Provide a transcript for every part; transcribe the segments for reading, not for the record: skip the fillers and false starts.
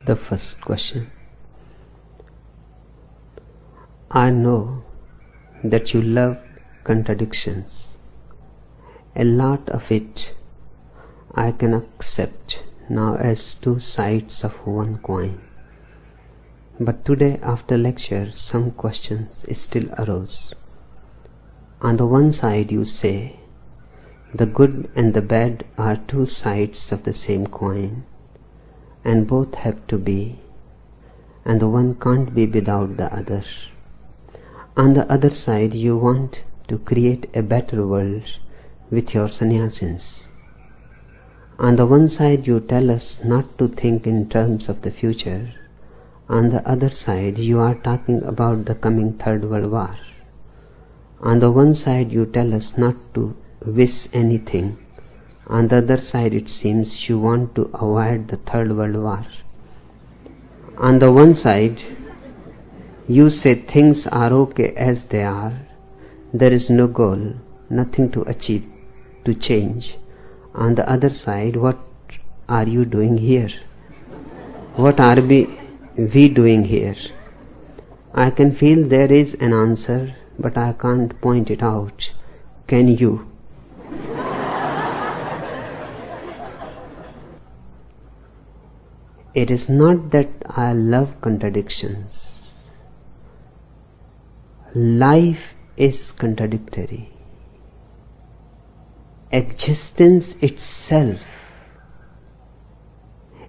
The first question. I know that you love contradictions. A lot of it I can accept now as two sides of one coin. But today after lecture some questions still arose. On the one side you say, the good and the bad are two sides of the same coin, and both have to be, and the one can't be without the other. On the other side you want to create a better world with your sannyasins. On the one side you tell us not to think in terms of the future. On the other side you are talking about the coming Third World War. On the one side you tell us not to wish anything. On the other side it seems you want to avoid the Third World War. On the one side you say things are okay as they are. There is no goal, nothing to achieve, to change. On the other side, what are you doing here? What are we doing here? I can feel there is an answer, but I can't point it out. Can you? It is not that I love contradictions. Life is contradictory. Existence itself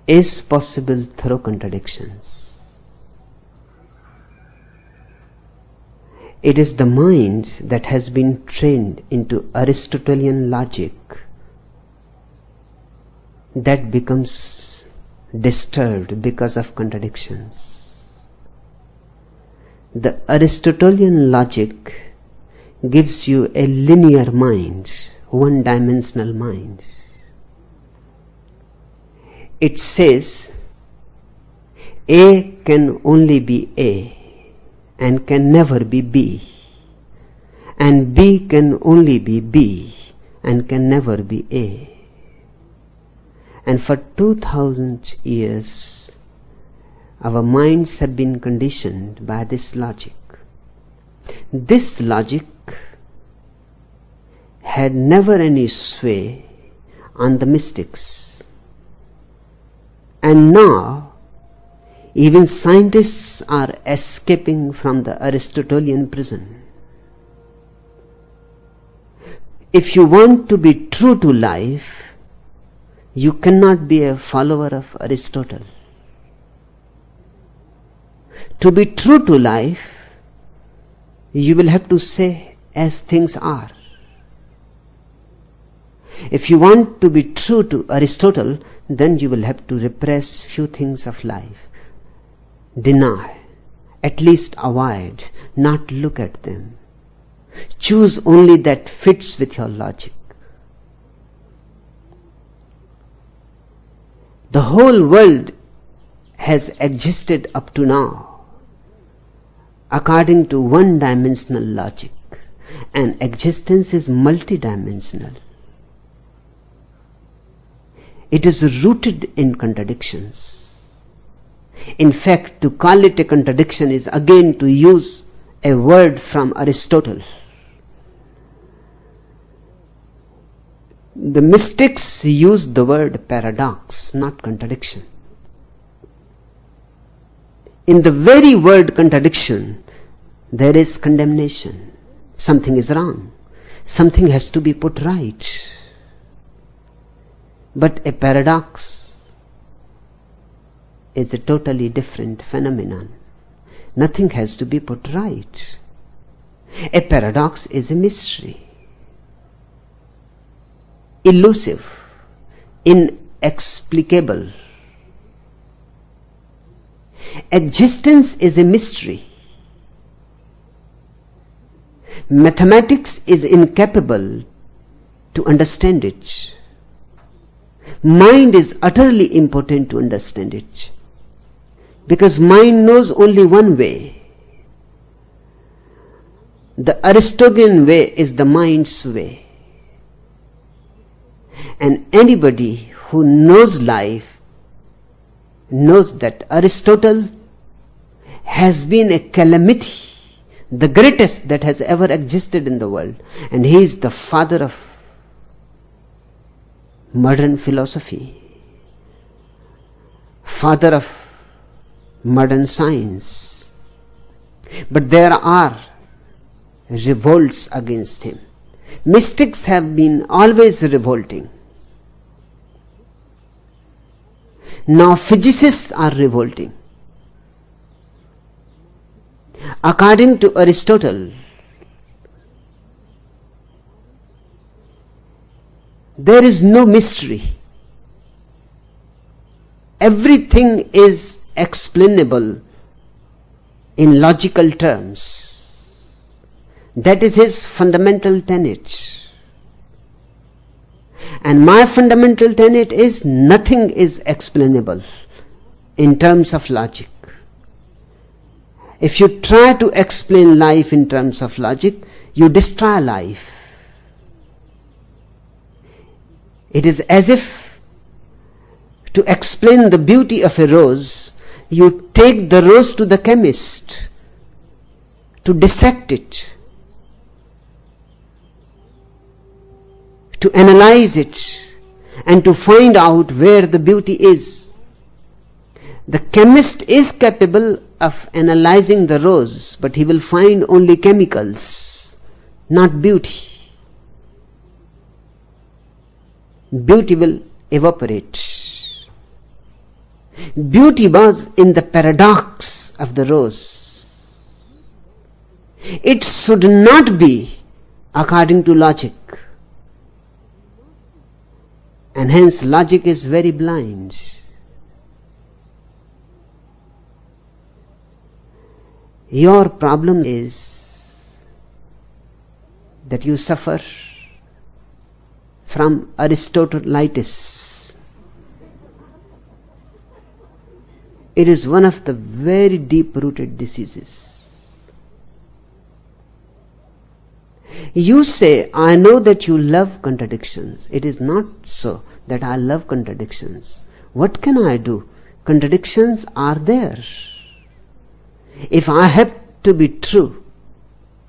is possible through contradictions. It is the mind that has been trained into Aristotelian logic that becomes disturbed because of contradictions. The Aristotelian logic gives you a linear mind, one-dimensional mind. It says A can only be A and can never be B, and B can only be B and can never be A. And for 2000 years our minds have been conditioned by this logic. This logic had never any sway on the mystics. And now even scientists are escaping from the Aristotelian prison. If you want to be true to life, you cannot be a follower of Aristotle. To be true to life, you will have to say as things are. If you want to be true to Aristotle, then you will have to repress few things of life. Deny, at least avoid, not look at them. Choose only that fits with your logic. The whole world has existed up to now according to one-dimensional logic, and existence is multidimensional. It is rooted in contradictions. In fact, to call it a contradiction is again to use a word from Aristotle. The mystics use the word paradox, not contradiction. In the very word contradiction, there is condemnation. Something is wrong. Something has to be put right. But a paradox is a totally different phenomenon. Nothing has to be put right. A paradox is a mystery. Elusive, inexplicable. Existence is a mystery. Mathematics is incapable to understand it. Mind is utterly impotent to understand it, because mind knows only one way. The Aristotelian way is the mind's way. And anybody who knows life knows that Aristotle has been a calamity, the greatest that has ever existed in the world, and he is the father of modern philosophy, father of modern science. But there are revolts against him. Mystics have been always revolting. Now physicists are revolting. According to Aristotle, there is no mystery. Everything is explainable in logical terms. That is his fundamental tenet. And my fundamental tenet is nothing is explainable in terms of logic. If you try to explain life in terms of logic, you destroy life. It is as if to explain the beauty of a rose, you take the rose to the chemist to dissect it, to analyze it, and to find out where the beauty is. The chemist is capable of analyzing the rose, but he will find only chemicals, not beauty. Beauty will evaporate. Beauty was in the paradox of the rose. It should not be according to logic. And hence logic is very blind. Your problem is that you suffer from Aristotelitis. It is one of the very deep-rooted diseases. You say, I know that you love contradictions. It is not so that I love contradictions. What can I do? Contradictions are there. If I have to be true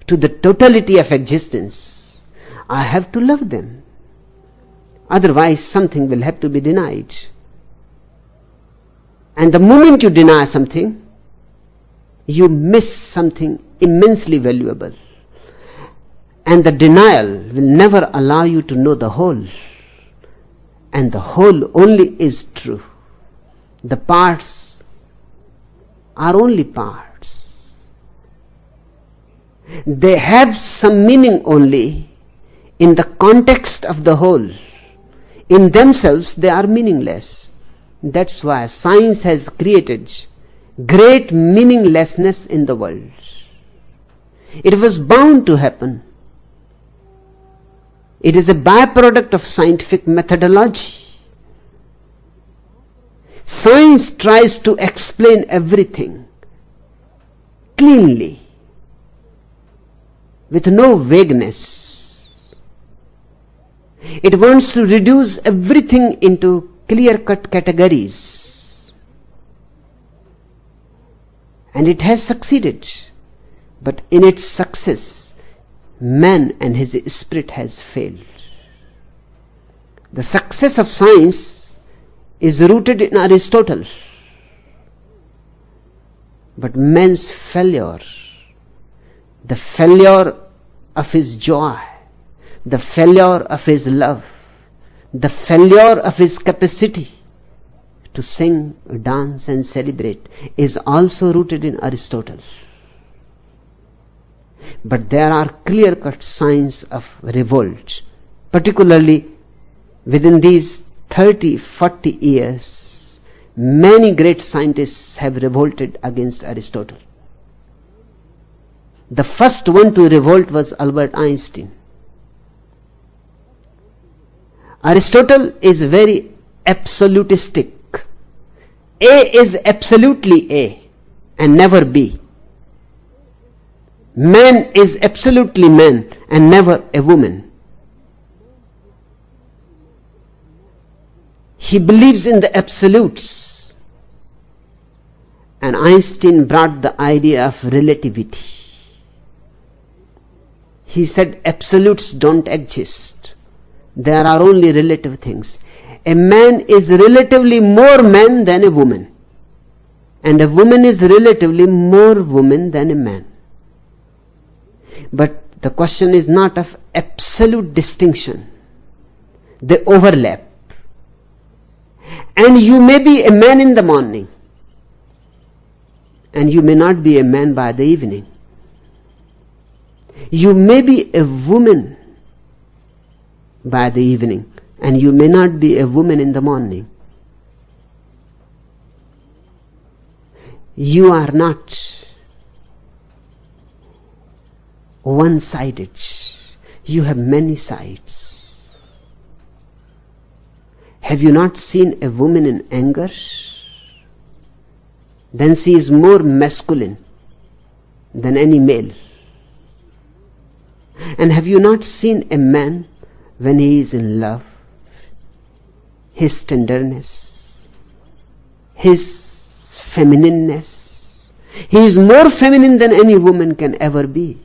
to the totality of existence, I have to love them. Otherwise, something will have to be denied. And the moment you deny something, you miss something immensely valuable. And the denial will never allow you to know the whole. And the whole only is true. The parts are only parts. They have some meaning only in the context of the whole. In themselves, they are meaningless. That's why science has created great meaninglessness in the world. It was bound to happen. It is a byproduct of scientific methodology. Science tries to explain everything cleanly, with no vagueness. It wants to reduce everything into clear-cut categories. And it has succeeded. But in its success, man and his spirit has failed. The success of science is rooted in Aristotle. But man's failure, the failure of his joy, the failure of his love, the failure of his capacity to sing, dance and celebrate is also rooted in Aristotle. But there are clear-cut signs of revolt, particularly within these 30-40 years. Many great scientists have revolted against Aristotle. The first one to revolt was Albert Einstein. Aristotle is very absolutistic. A is absolutely A and never B. Man is absolutely man and never a woman. He believes in the absolutes. And Einstein brought the idea of relativity. He said absolutes don't exist. There are only relative things. A man is relatively more man than a woman. And a woman is relatively more woman than a man. But the question is not of absolute distinction. They overlap. And you may be a man in the morning, and you may not be a man by the evening. You may be a woman by the evening, and you may not be a woman in the morning. You are not one-sided. You have many sides. Have you not seen a woman in anger? Then she is more masculine than any male. And have you not seen a man when he is in love? His tenderness, his feminineness. He is more feminine than any woman can ever be.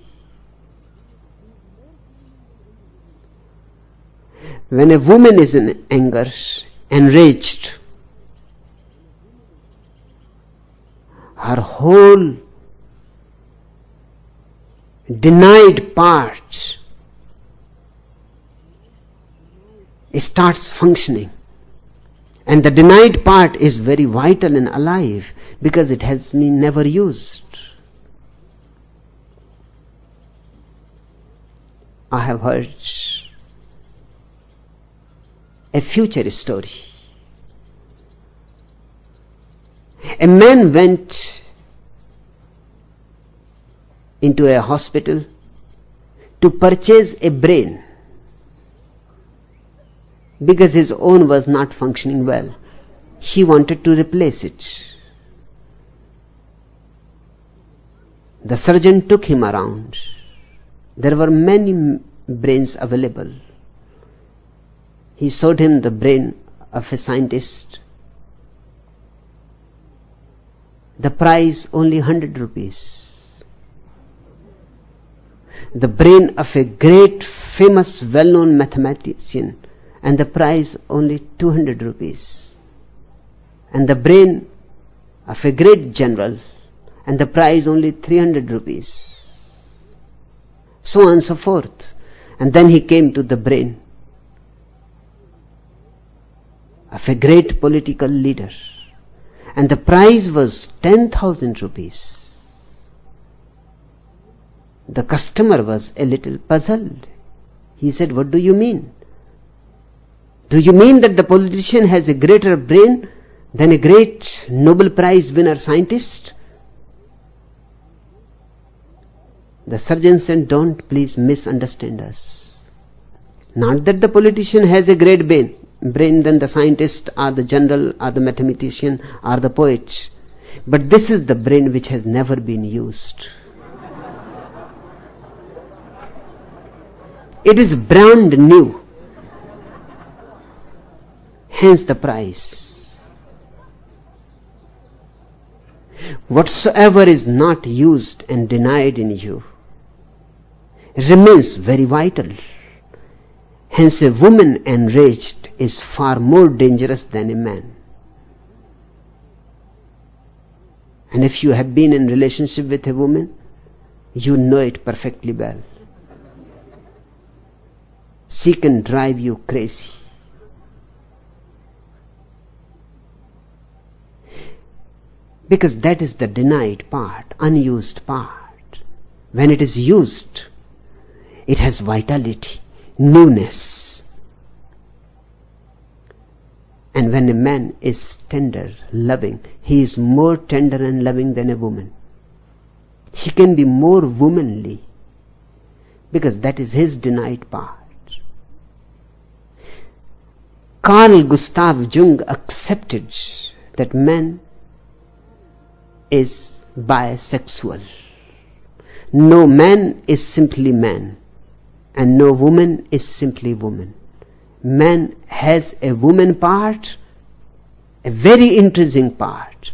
When a woman is in anger, enraged, her whole denied part starts functioning. And the denied part is very vital and alive because it has been never used. I have heard a future story. A man went into a hospital to purchase a brain because his own was not functioning well. He wanted to replace it. The surgeon took him around. There were many brains available. He showed him the brain of a scientist. The price only 100 rupees. The brain of a great, famous, well-known mathematician, and the price only 200 rupees. And the brain of a great general, and the price only 300 rupees. So on and so forth. And then he came to the brain of a great political leader, and the price was 10,000 rupees. The customer was a little puzzled. He said, "What do you mean? Do you mean that the politician has a greater brain than a great Nobel Prize winner scientist?" The surgeon said, "Don't please misunderstand us. Not that the politician has a great brain than the scientist or the general or the mathematician or the poet, but this is the brain which has never been used. It is brand new, hence the price. Whatsoever is not used and denied in you remains very vital. Hence a woman enraged is far more dangerous than a man. And if you have been in relationship with a woman, you know it perfectly well. She can drive you crazy. Because that is the denied part, unused part. When it is used, it has vitality, newness. And when a man is tender, loving, he is more tender and loving than a woman. He can be more womanly because that is his denied part. Carl Gustav Jung accepted that man is bisexual. No man is simply man, and no woman is simply woman. Man has a woman part, a very intrinsic part,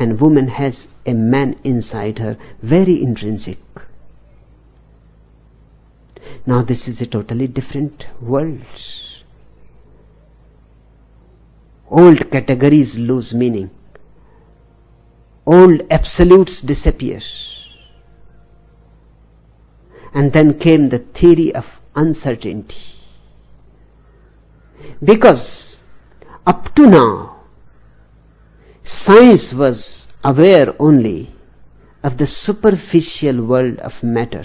and woman has a man inside her, very intrinsic. Now this is a totally different world. Old categories lose meaning. Old absolutes disappear. And then came the theory of uncertainty. Because up to now, science was aware only of the superficial world of matter.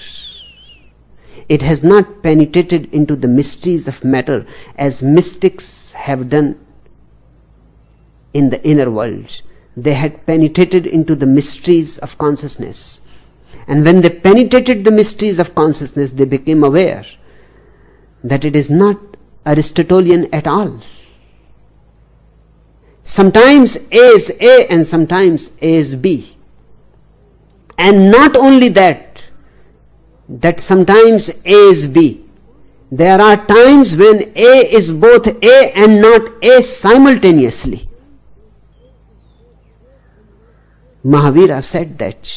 It has not penetrated into the mysteries of matter as mystics have done in the inner world. They had penetrated into the mysteries of consciousness. And when they penetrated the mysteries of consciousness, they became aware that it is not Aristotelian at all. Sometimes A is A and sometimes A is B. And not only that sometimes A is B. There are times when A is both A and not A simultaneously. Mahavira said that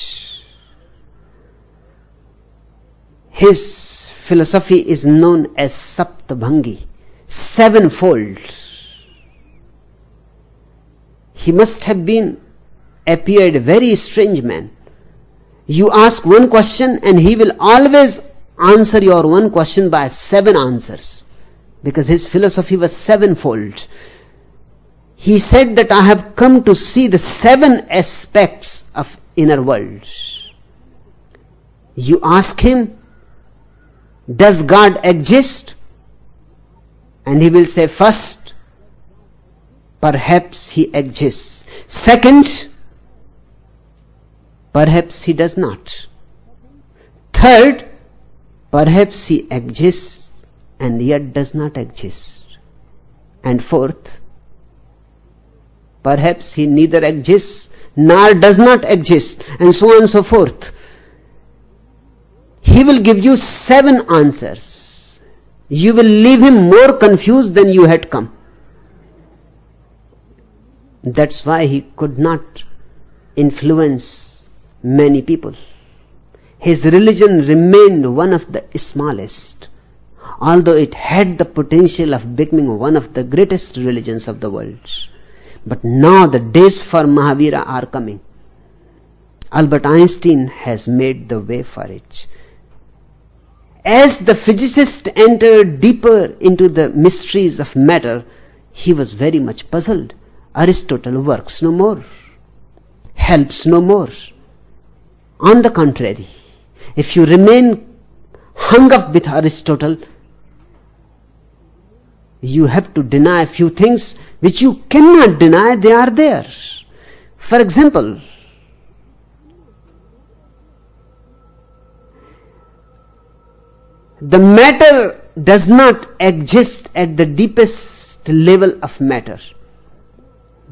his philosophy is known as Saptabhangi, sevenfold. He must have appeared a very strange man. You ask one question and he will always answer your one question by 7 answers, because his philosophy was sevenfold. He said that I have come to see the 7 aspects of inner world. You ask him, does God exist? And he will say, first, perhaps he exists. Second, perhaps he does not. Third, perhaps he exists and yet does not exist. And fourth, perhaps he neither exists nor does not exist, and so on and so forth. He will give you 7 answers. You will leave him more confused than you had come. That's why he could not influence many people. His religion remained one of the smallest, although it had the potential of becoming one of the greatest religions of the world. But now the days for Mahavira are coming. Albert Einstein has made the way for it. As the physicist entered deeper into the mysteries of matter, he was very much puzzled. Aristotle works no more, helps no more. On the contrary, if you remain hung up with Aristotle, you have to deny a few things which you cannot deny, they are there. For example, the matter does not exist at the deepest level of matter.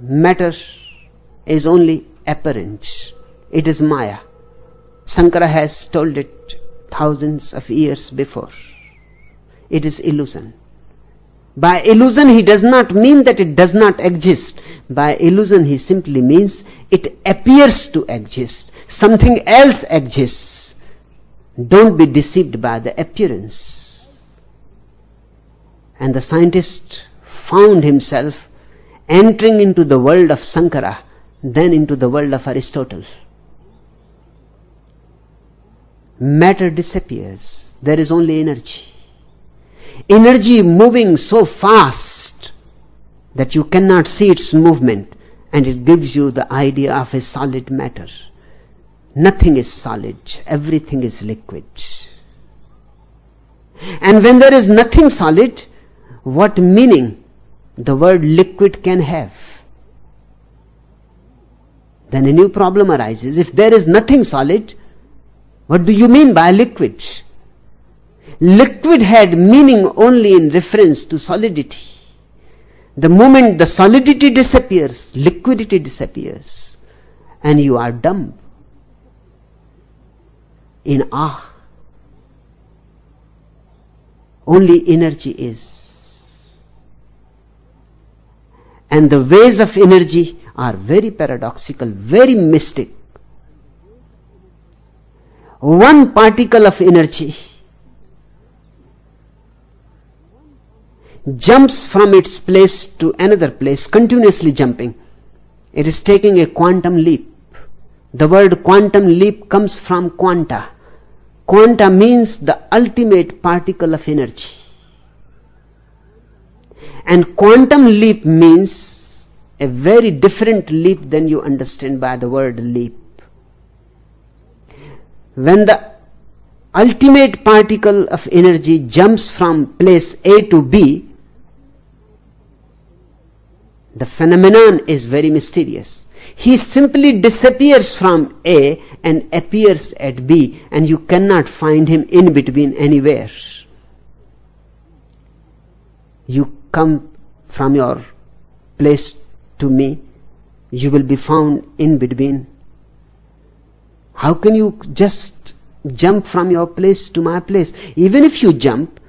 Matter is only apparent. It is Maya. Sankara has told it thousands of years before. It is illusion. By illusion he does not mean that it does not exist. By illusion he simply means it appears to exist. Something else exists. Don't be deceived by the appearance. And the scientist found himself entering into the world of Sankara, then into the world of Aristotle. Matter disappears. There is only energy. Energy moving so fast that you cannot see its movement, and it gives you the idea of a solid matter. Nothing is solid, everything is liquid. And when there is nothing solid, what meaning the word liquid can have? Then a new problem arises. If there is nothing solid, what do you mean by liquid? Liquid had meaning only in reference to solidity. The moment the solidity disappears, liquidity disappears, and you are dumb, in awe. Only energy is. And the ways of energy are very paradoxical, very mystic. One particle of energy jumps from its place to another place, continuously jumping. It is taking a quantum leap. The word quantum leap comes from quanta. Quanta means the ultimate particle of energy. And quantum leap means a very different leap than you understand by the word leap. When the ultimate particle of energy jumps from place A to B, the phenomenon is very mysterious. He simply disappears from A and appears at B, and you cannot find him in between anywhere. You come from your place to me, you will be found in between. How can you just jump from your place to my place? Even if you jump,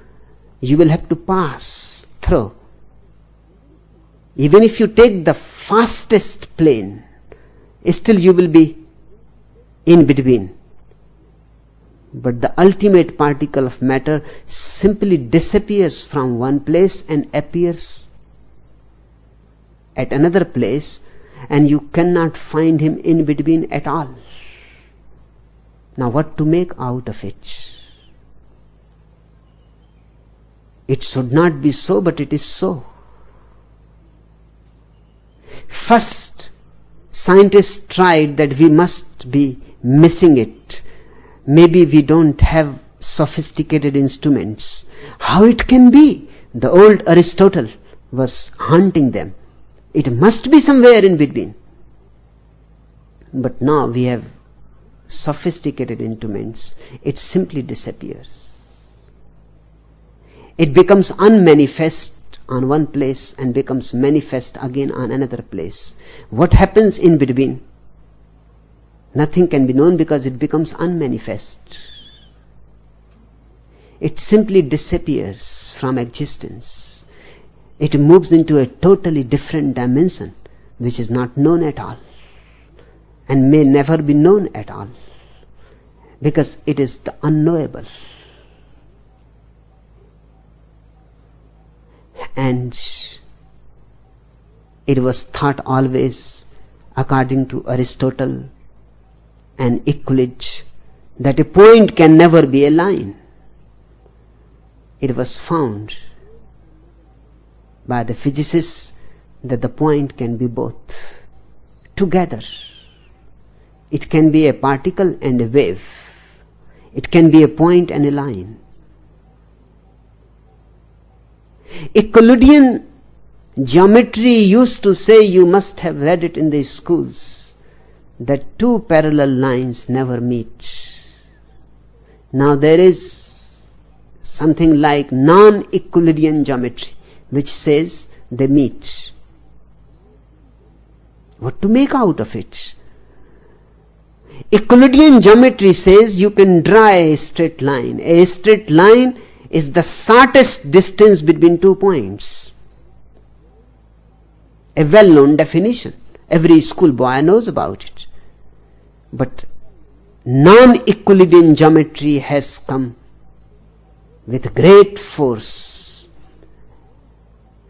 you will have to pass through. Even if you take the fastest plane, still you will be in between. But the ultimate particle of matter simply disappears from one place and appears at another place, and you cannot find him in between at all. Now what to make out of it? It should not be so, but it is so. First, scientists tried that we must be missing it. Maybe we don't have sophisticated instruments. How it can be? The old Aristotle was haunting them. It must be somewhere in between. But now we have sophisticated instruments. It simply disappears. It becomes unmanifest on one place and becomes manifest again on another place. What happens in between? Nothing can be known because it becomes unmanifest. It simply disappears from existence. It moves into a totally different dimension which is not known at all and may never be known at all, because it is the unknowable. And it was thought always, according to Aristotle and Euclid, that a point can never be a line. It was found by the physicists that the point can be both together. It can be a particle and a wave. It can be a point and a line. Euclidean geometry used to say, you must have read it in the schools, that two parallel lines never meet. Now there is something like non-Euclidean geometry which says they meet. What to make out of it? Euclidean geometry says you can draw a straight line. A straight line is the shortest distance between 2 points. A well-known definition. Every schoolboy knows about it. But non-Euclidean geometry has come with great force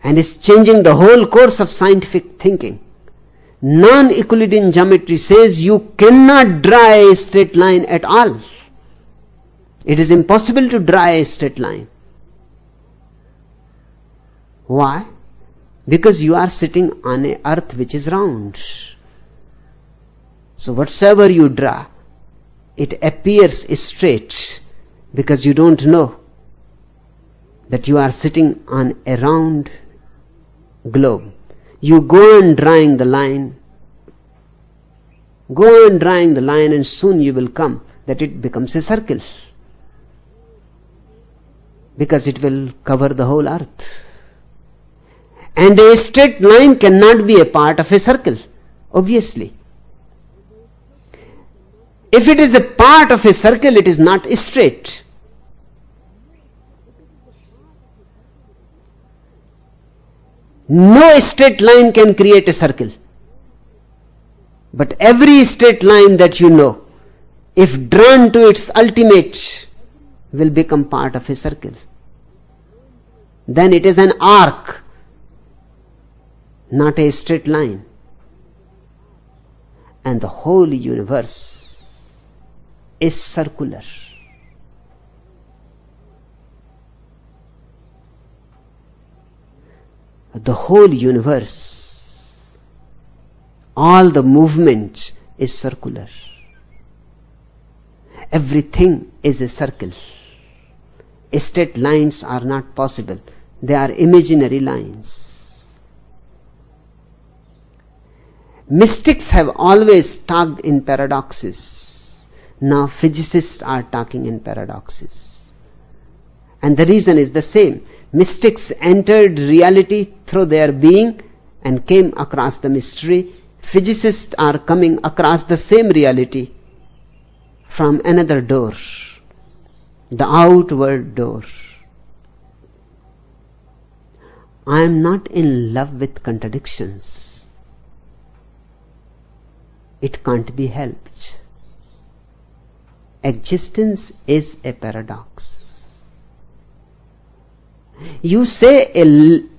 and is changing the whole course of scientific thinking. Non-Euclidean geometry says you cannot draw a straight line at all. It is impossible to draw a straight line. Why? Because you are sitting on an earth which is round. So whatsoever you draw, it appears straight because you don't know that you are sitting on a round globe. You go on drawing the line, and soon you will come that it becomes a circle, because it will cover the whole earth. And a straight line cannot be a part of a circle, obviously. If it is a part of a circle, it is not straight. No straight line can create a circle. But every straight line that you know, if drawn to its ultimate, will become part of a circle. Then it is an arc, not a straight line. And the whole universe is circular. The whole universe, all the movement is circular. Everything is a circle. Straight lines are not possible. They are imaginary lines. Mystics have always talked in paradoxes. Now physicists are talking in paradoxes. And the reason is the same. Mystics entered reality through their being and came across the mystery. Physicists are coming across the same reality from another door, the outward door. I am not in love with contradictions. It can't be helped. Existence is a paradox. You say a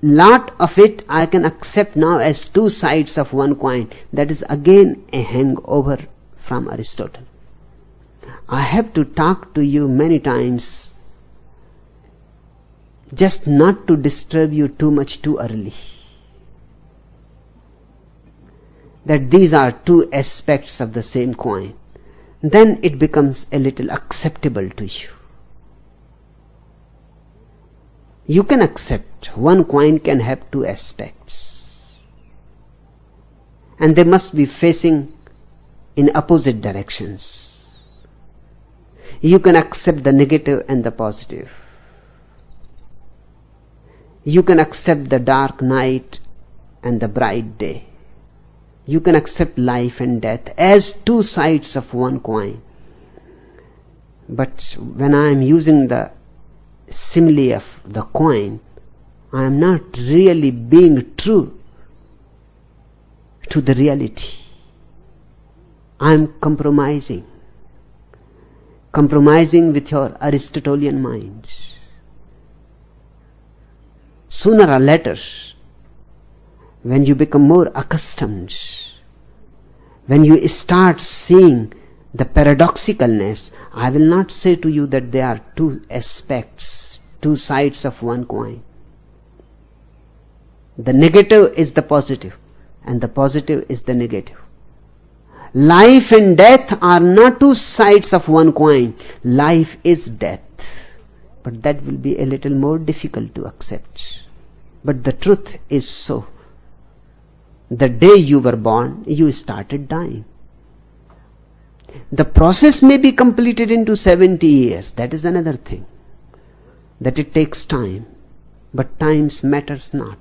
lot of it I can accept now as two sides of one coin. That is again a hangover from Aristotle. I have to talk to you many times just not to disturb you too much too early. That these are two aspects of the same coin. Then it becomes a little acceptable to you. You can accept one coin can have two aspects, and they must be facing in opposite directions. You can accept the negative and the positive. You can accept the dark night and the bright day. You can accept life and death as two sides of one coin. But when I am using the simile of the coin, I am not really being true to the reality. I am compromising with your Aristotelian mind. Sooner or later, when you become more accustomed, when you start seeing the paradoxicalness, I will not say to you that there are two aspects, two sides of one coin. The negative is the positive, and the positive is the negative. Life and death are not two sides of one coin. Life is death. But that will be a little more difficult to accept. But the truth is so. The day you were born, you started dying. The process may be completed into 70 years. That is another thing. That it takes time. But time matters not.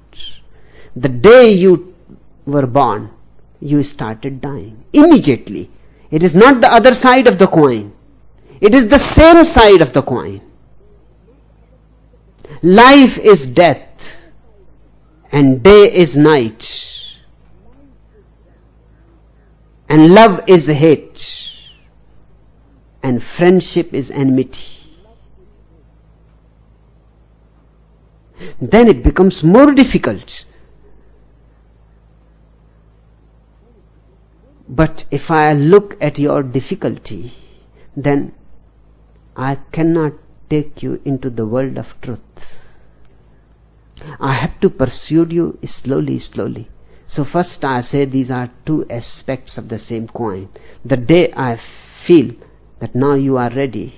The day you were born, you started dying. Immediately. It is not the other side of the coin. It is the same side of the coin. Life is death, and day is night, and love is hate, and friendship is enmity. Then it becomes more difficult. But if I look at your difficulty, then I cannot take you into the world of truth. I have to pursue you slowly, slowly. So first I say these are two aspects of the same coin. The day I feel that now you are ready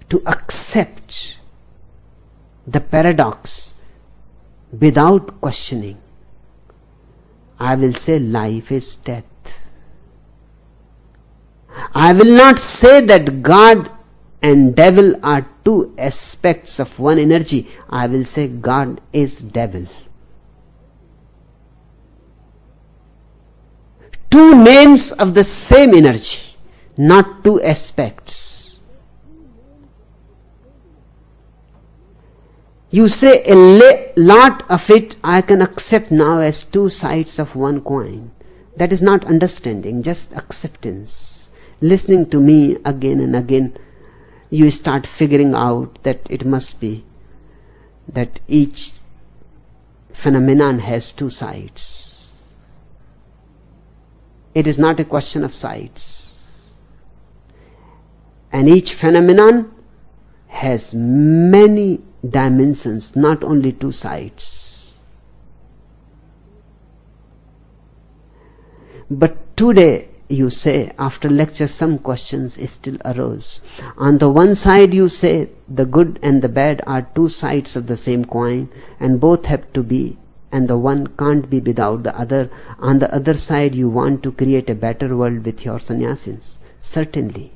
to accept the paradox without questioning, I will say life is death. I will not say that God and devil are two aspects of one energy. I will say God is devil. Two names of the same energy, not two aspects. You say a lot of it I can accept now as two sides of one coin. That is not understanding, just acceptance. Listening to me again and again, you start figuring out that it must be that each phenomenon has two sides. It is not a question of sides. And each phenomenon has many dimensions, not only two sides. But today, you say, after lecture, some questions still arose. On the one side, you say the good and the bad are two sides of the same coin, and both have to be, and the one can't be without the other. On the other side, you want to create a better world with your sannyasins. Certainly.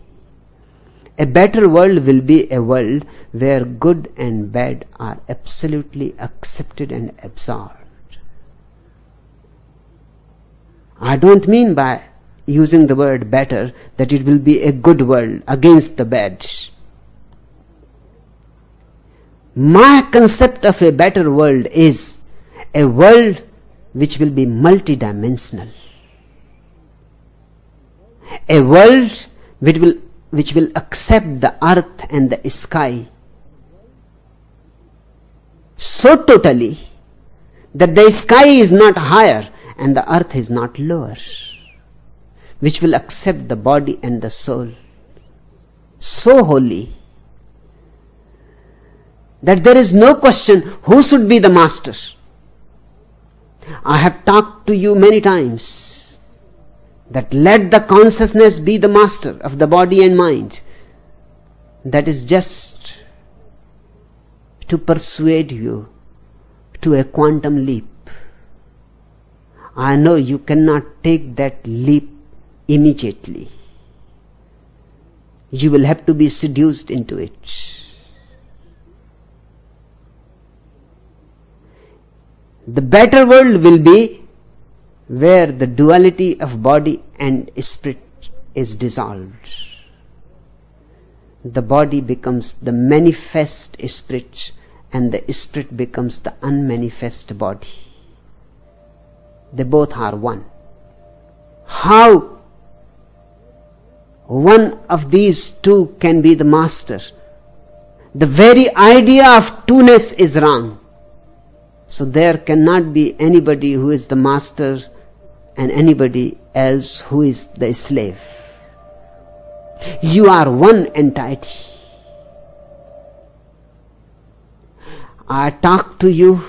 A better world will be a world where good and bad are absolutely accepted and absorbed. I don't mean by using the word better that it will be a good world against the bad. My concept of a better world is a world which will be multidimensional. A world which will accept the earth and the sky so totally that the sky is not higher and the earth is not lower, which will accept the body and the soul so wholly that there is no question who should be the master. I have talked to you many times that let the consciousness be the master of the body and mind. That is just to persuade you to a quantum leap. I know you cannot take that leap immediately. You will have to be seduced into it. The better world will be where the duality of body and spirit is dissolved. The body becomes the manifest spirit and the spirit becomes the unmanifest body. They both are one. How one of these two can be the master? The very idea of two-ness is wrong. So there cannot be anybody who is the master and anybody else who is the slave. You are one entity. I talk to you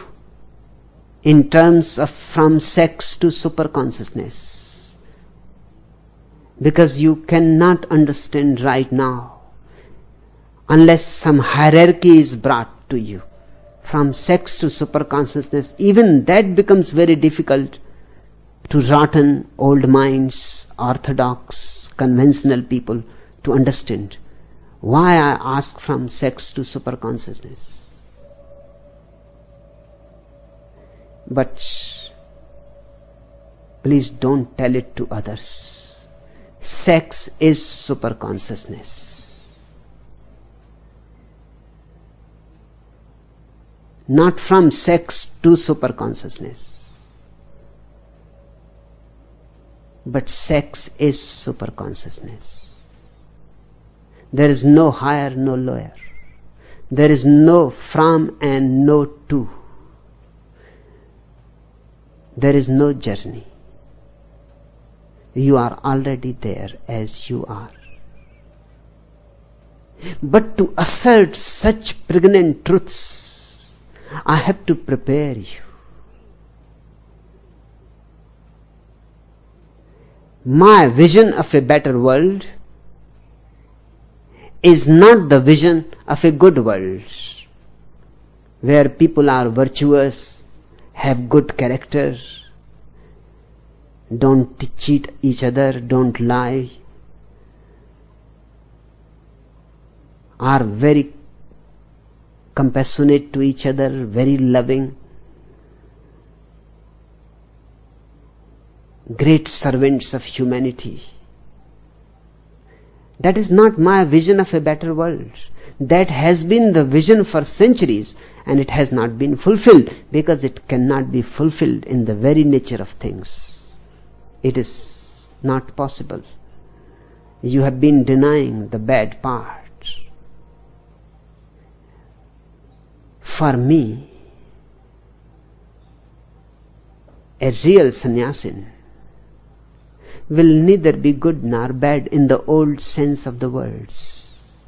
in terms of from sex to superconsciousness, because you cannot understand right now unless some hierarchy is brought to you. From sex to superconsciousness, even that becomes very difficult to rotten old minds, orthodox, conventional people to understand. Why I ask from sex to superconsciousness? But please don't tell it to others. Sex is superconsciousness. Not from sex to superconsciousness, but sex is superconsciousness. There is no higher, no lower. There is no from and no to. There is no journey. You are already there as you are. But to assert such pregnant truths, I have to prepare you. My vision of a better world is not the vision of a good world, where people are virtuous, have good character, don't cheat each other, don't lie, are very compassionate to each other, very loving, great servants of humanity. That is not my vision of a better world. That has been the vision for centuries and it has not been fulfilled because it cannot be fulfilled in the very nature of things. It is not possible. You have been denying the bad part. For me, a real sannyasin will neither be good nor bad in the old sense of the words.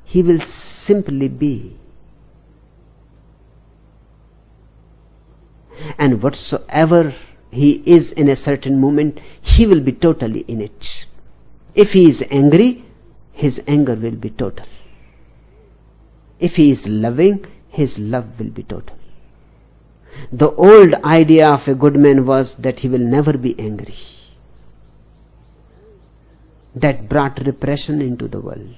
He will simply be. And whatsoever he is in a certain moment, he will be totally in it. If he is angry, his anger will be total. If he is loving, his love will be total. The old idea of a good man was that he will never be angry. That brought repression into the world.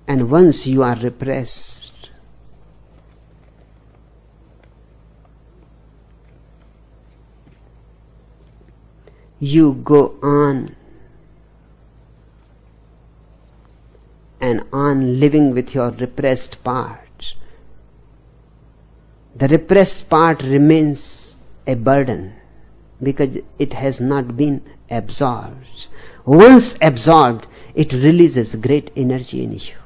And once you are repressed, you go on and on living with your repressed part. The repressed part remains a burden because it has not been absorbed. Once absorbed, it releases great energy in you.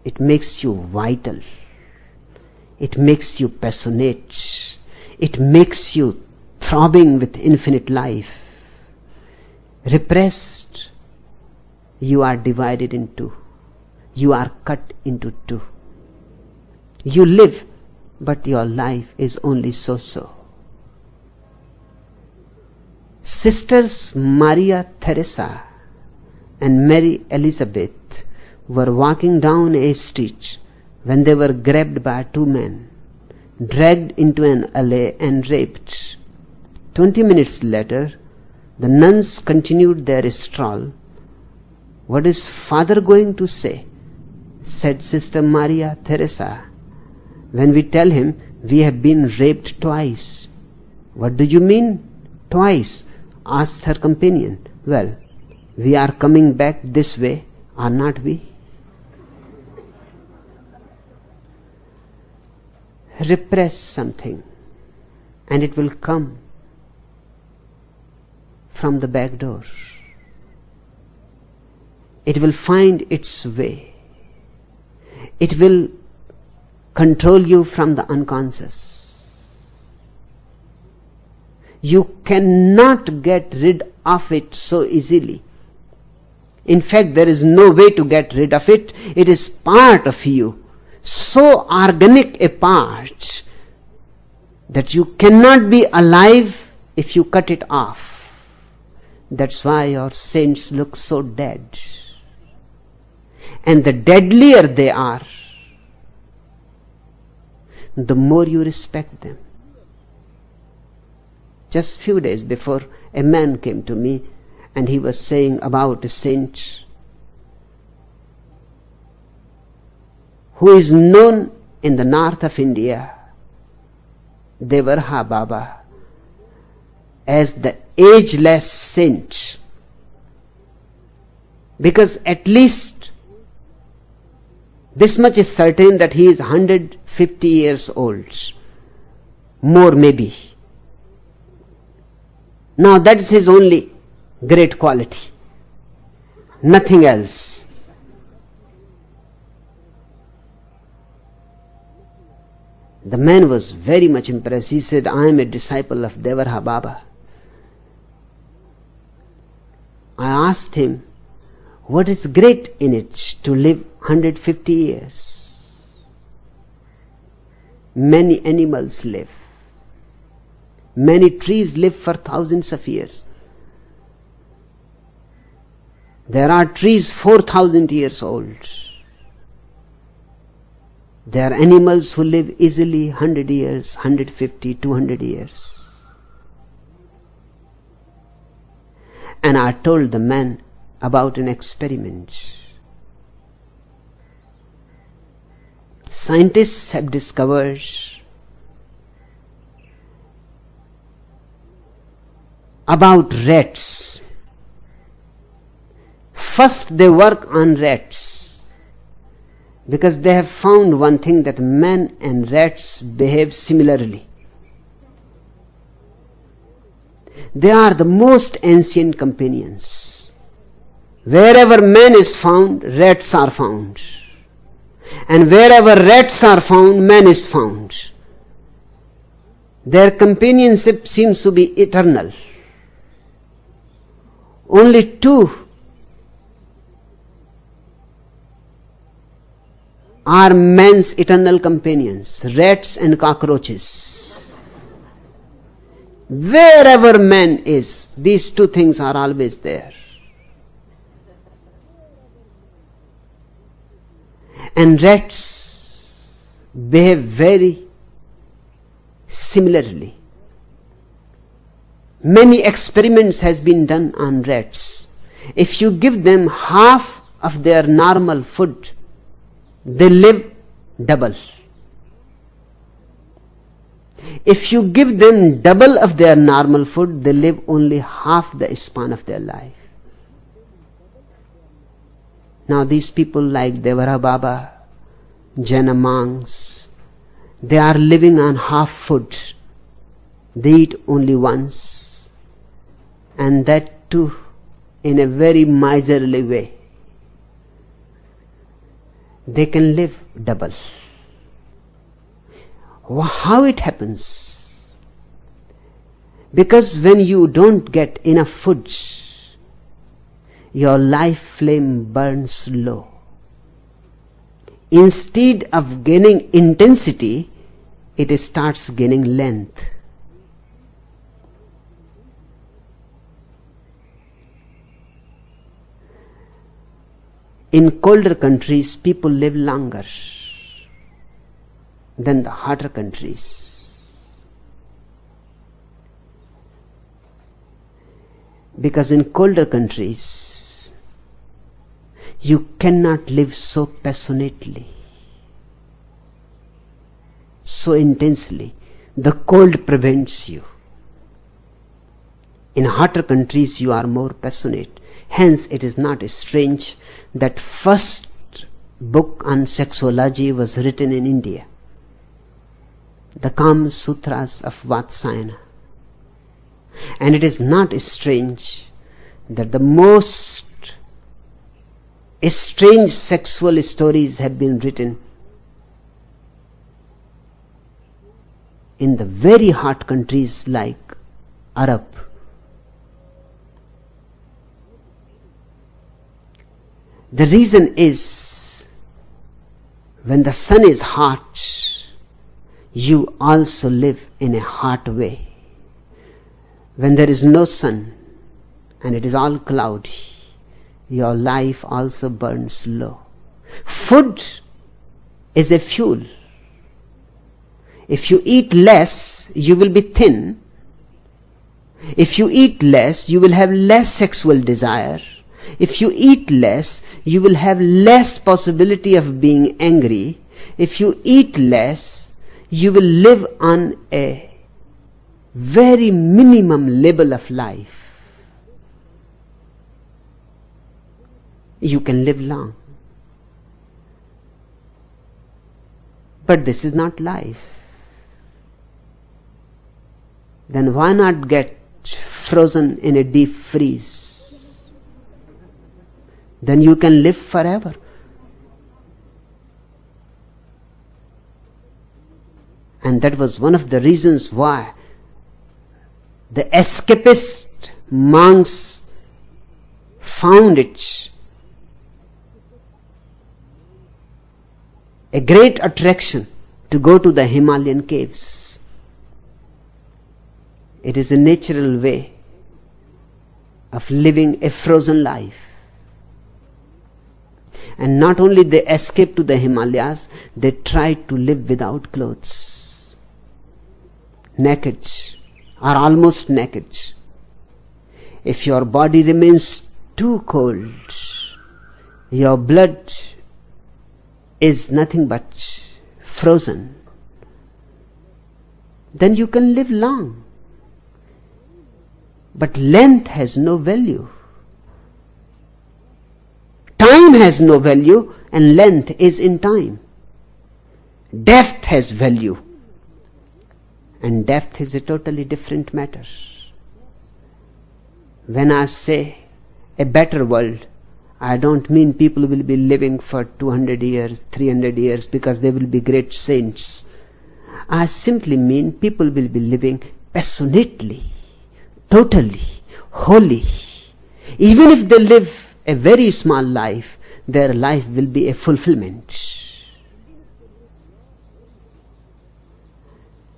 It makes you vital. It makes you passionate. It makes you throbbing with infinite life. Repressed, you are divided in two. You are cut into two. You live, but your life is only so-so. Sisters Maria Theresa and Mary Elizabeth were walking down a street when they were grabbed by two men, dragged into an alley and raped. 20 minutes later, the nuns continued their stroll. "What is Father going to say?" said Sister Maria Theresa, "when we tell him we have been raped twice." "What do you mean, twice?" asked her companion. "Well, we are coming back this way, are not we?" Repress something, and it will come from the back door. It will find its way. It will control you from the unconscious. You cannot get rid of it so easily. In fact, there is no way to get rid of it. It is part of you. So organic a part that you cannot be alive if you cut it off. That's why your saints look so dead. And the deadlier they are, the more you respect them. Just few days before, a man came to me and he was saying about a saint who is known in the north of India, Devarha Baba, as the ageless saint, because at least this much is certain that he is 150 years old, more maybe. Now that is his only great quality, nothing else. The man was very much impressed. He said, "I am a disciple of Devarha Baba." I asked him, what is great in it to live 150 years? Many animals live. Many trees live for thousands of years. There are trees 4,000 years old. There are animals who live easily 100 years, 150, 200 years. And I told the man about an experiment. Scientists have discovered about rats. First they work on rats, because they have found one thing, that men and rats behave similarly. They are the most ancient companions. Wherever man is found, rats are found. And wherever rats are found, man is found. Their companionship seems to be eternal. Only two are man's eternal companions, rats and cockroaches. Wherever man is, these two things are always there. And rats behave very similarly. Many experiments has been done on rats. If you give them half of their normal food, they live double. If you give them double of their normal food, they live only half the span of their life. Now these people like Devara Baba, Jaina monks, they are living on half food. They eat only once, and that too in a very miserly way. They can live double. How it happens? Because when you don't get enough food, your life flame burns low. Instead of gaining intensity, it starts gaining length. In colder countries, people live longer than the hotter countries. Because in colder countries, you cannot live so passionately, so intensely. The cold prevents you. In hotter countries, you are more passionate. Hence, it is not strange that first book on sexology was written in India, the Kama Sutras of Vatsyayana. And it is not strange that the most strange sexual stories have been written in the very hot countries like Arab. The reason is, when the sun is hot, you also live in a hot way. When there is no sun and it is all cloudy, your life also burns low. Food is a fuel. If you eat less, you will be thin. If you eat less, you will have less sexual desire. If you eat less, you will have less possibility of being angry. If you eat less, you will live on a very minimum level of life. You can live long. But this is not life. Then why not get frozen in a deep freeze? Then you can live forever. And that was one of the reasons why the escapist monks found it a great attraction to go to the Himalayan caves. It is a natural way of living a frozen life. And not only they escaped to the Himalayas, they tried to live without clothes, naked or almost naked. If your body remains too cold, your blood is nothing but frozen, then you can live long. But length has no value. Time has no value, and length is in time. Depth has value, and depth is a totally different matter. When I say a better world, I don't mean people will be living for 200 years, 300 years because they will be great saints. I simply mean people will be living passionately, totally, wholly. Even if they live a very small life, their life will be a fulfillment.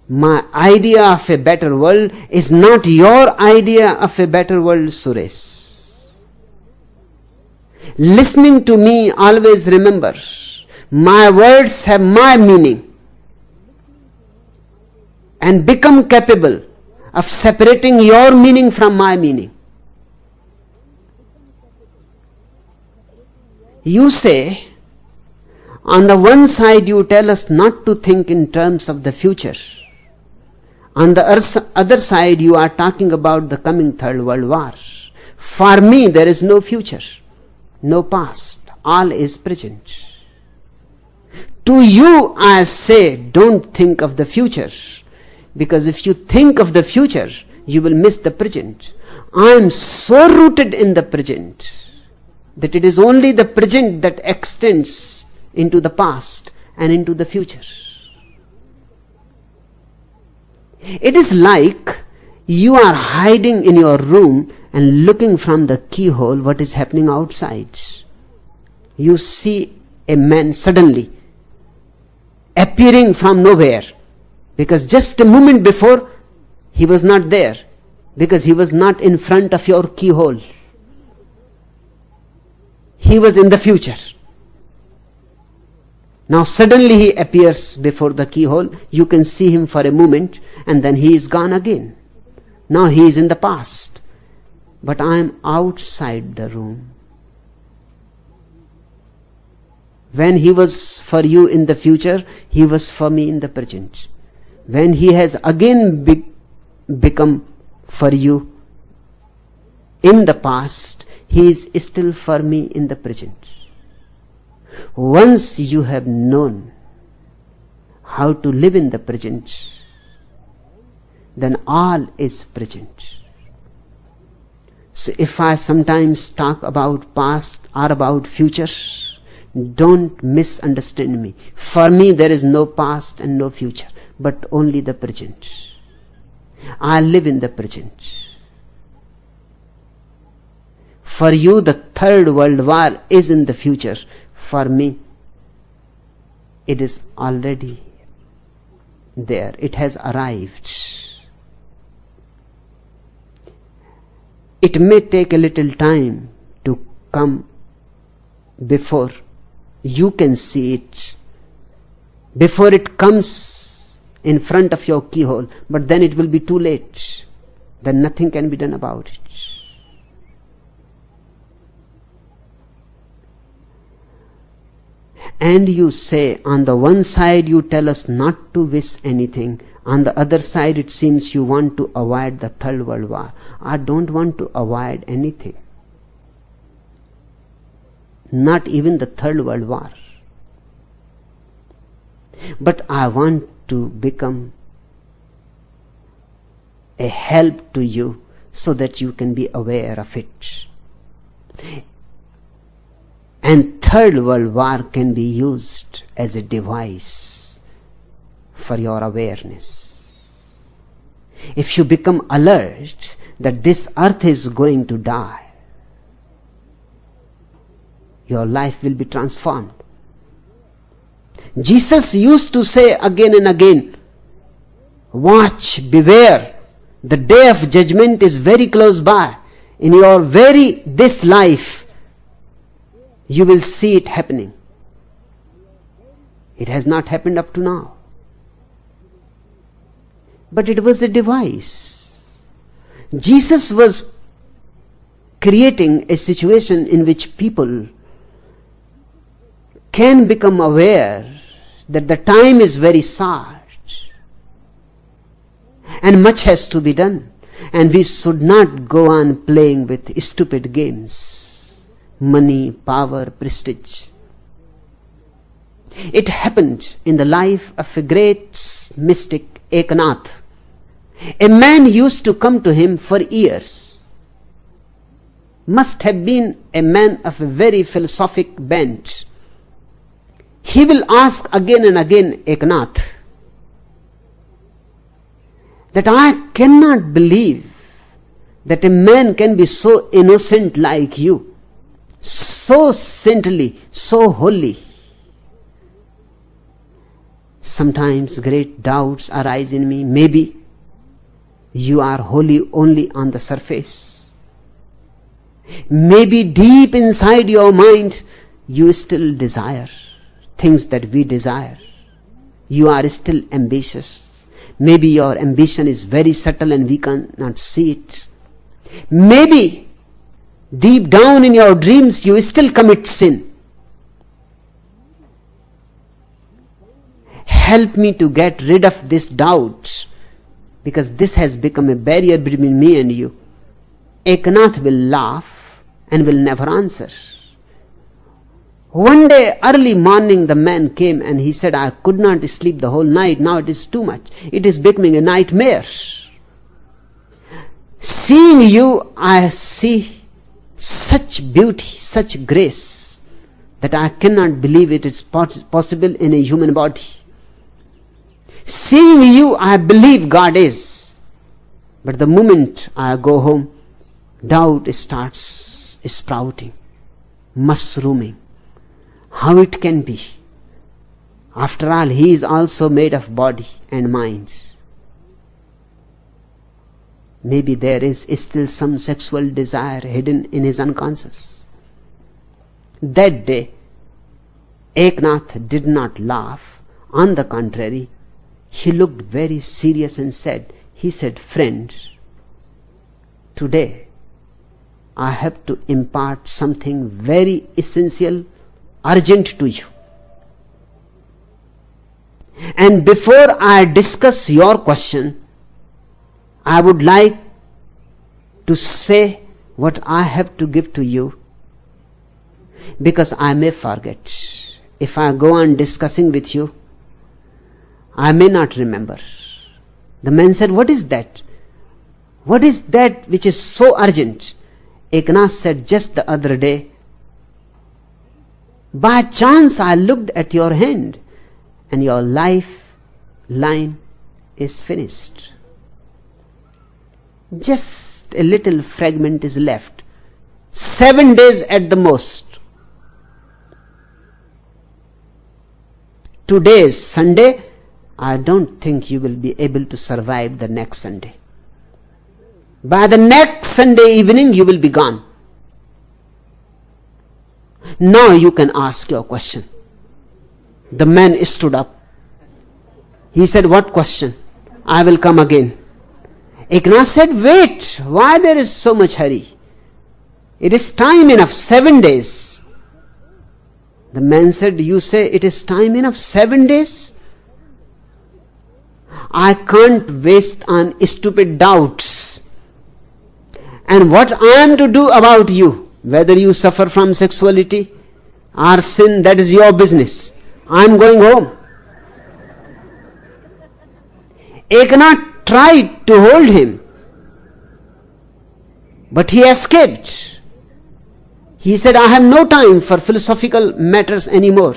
My idea of a better world is not your idea of a better world, Suresh. Listening to me, always remember, my words have my meaning, and become capable of separating your meaning from my meaning. You say, on the one side you tell us not to think in terms of the future. On the other side you are talking about the coming Third World War. For me there is no future, no past, all is present. To you I say, don't think of the future, because if you think of the future, you will miss the present. I am so rooted in the present that it is only the present that extends into the past and into the future. It is like you are hiding in your room and looking from the keyhole what is happening outside. You see a man suddenly appearing from nowhere, because just a moment before he was not there, because he was not in front of your keyhole. He was in the future. Now suddenly he appears before the keyhole. You can see him for a moment and then he is gone again. Now he is in the past, but I am outside the room. When he was for you in the future, he was for me in the present. When he has again become for you in the past, he is still for me in the present. Once you have known how to live in the present, then all is present. So if I sometimes talk about past or about future, don't misunderstand me. For me there is no past and no future, but only the present. I live in the present. For you the Third World War is in the future. For me it is already there. It has arrived. It may take a little time to come before you can see it, before it comes in front of your keyhole, but then it will be too late. Then nothing can be done about it. And you say, on the one side you tell us not to wish anything, on the other side it seems you want to avoid the Third World War. I don't want to avoid anything, not even the Third World War, but I want to become a help to you so that you can be aware of it. And Third World War can be used as a device for your awareness. If you become alert that this earth is going to die, your life will be transformed. Jesus used to say again and again, watch, beware, the day of judgment is very close by. In your this life, you will see it happening. It has not happened up to now, but it was a device. Jesus was creating a situation in which people can become aware that the time is very short and much has to be done, and we should not go on playing with stupid games, money, power, prestige. It happened in the life of a great mystic, Eknath. A man used to come to him for years. must have been a man of a very philosophic bent. He will ask again and again, Eknath, that I cannot believe that a man can be so innocent like you, so saintly, so holy. Sometimes great doubts arise in me. Maybe you are holy only on the surface. Maybe deep inside your mind you still desire things that we desire. You are still ambitious. Maybe your ambition is very subtle and we cannot see it. Maybe deep down in your dreams you still commit sin. Help me to get rid of this doubt, because this has become a barrier between me and you. Eknath will laugh and will never answer. One day, early morning, the man came and he said, I could not sleep the whole night. Now it is too much. It is becoming a nightmare. Seeing you, I see such beauty, such grace, that I cannot believe it is possible in a human body. Seeing you, I believe God is. But the moment I go home, doubt starts sprouting, mushrooming. How it can be? After all, he is also made of body and mind. Maybe there is still some sexual desire hidden in his unconscious. That day, Eknath did not laugh. On the contrary, he looked very serious and said, friend, today I have to impart something very essential, urgent to you. And before I discuss your question, I would like to say what I have to give to you, because I may forget. If I go on discussing with you, I may not remember. The man said, what is that? What is that which is so urgent? Eknath said, just the other day, by chance I looked at your hand and your lifeline is finished. Just a little fragment is left. 7 days at the most. Today is Sunday. I don't think you will be able to survive the next Sunday. By the next Sunday evening, you will be gone. Now you can ask your question. The man stood up. He said, what question? I will come again. Eknath said, wait, why there is so much hurry? It is time enough, 7 days. The man said, you say it is time enough, 7 days? I can't waste on stupid doubts. And what I am to do about you, whether you suffer from sexuality or sin, that is your business. I am going home. Eknath tried to hold him, but he escaped. He said, I have no time for philosophical matters anymore.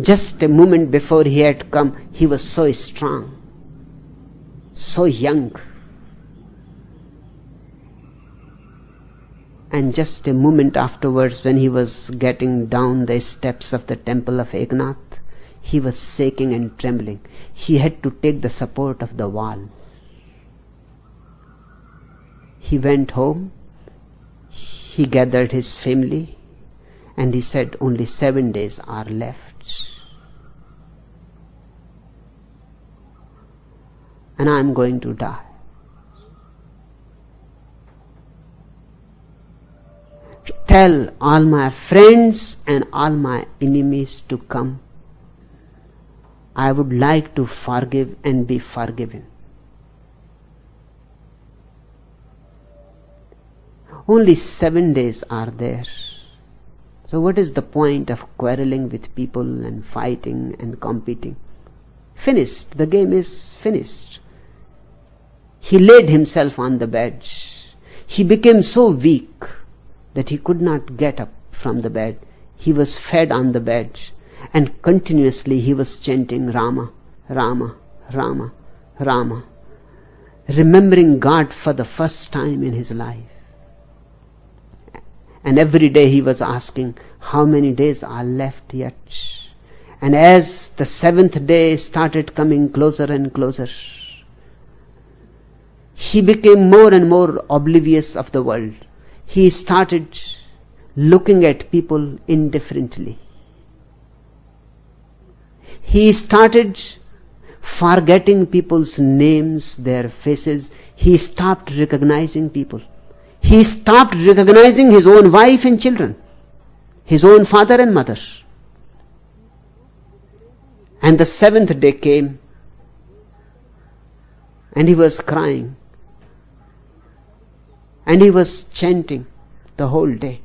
Just a moment before he had come, he was so strong, so young. And just a moment afterwards, when he was getting down the steps of the temple of Eknath, he was shaking and trembling. He had to take the support of the wall. He went home, he gathered his family, and he said, only 7 days are left. And I am going to die. Tell all my friends and all my enemies to come. I would like to forgive and be forgiven. Only 7 days are there. So what is the point of quarreling with people and fighting and competing? Finished. The game is finished. He laid himself on the bed. He became so weak that he could not get up from the bed. He was fed on the bed, and continuously he was chanting Rama, Rama, Rama, Rama, remembering God for the first time in his life. And every day he was asking, how many days are left yet? And as the 7th day started coming closer and closer, he became more and more oblivious of the world. He started looking at people indifferently. He started forgetting people's names, their faces. He stopped recognizing people. He stopped recognizing his own wife and children, his own father and mother. And the 7th day came, and he was crying, and he was chanting the whole day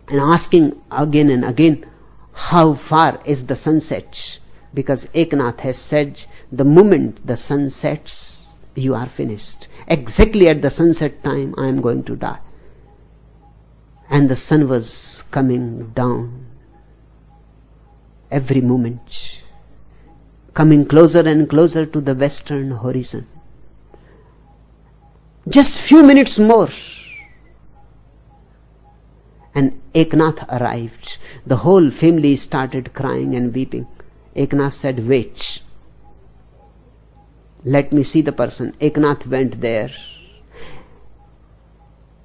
and asking again and again, how far is the sunset? Because Eknath has said, the moment the sun sets, you are finished. Exactly at the sunset time, I am going to die. And the sun was coming down every moment, coming closer and closer to the western horizon. Just few minutes more, and Eknath arrived. The whole family started crying and weeping. Eknath said, wait, let me see the person. Eknath went there,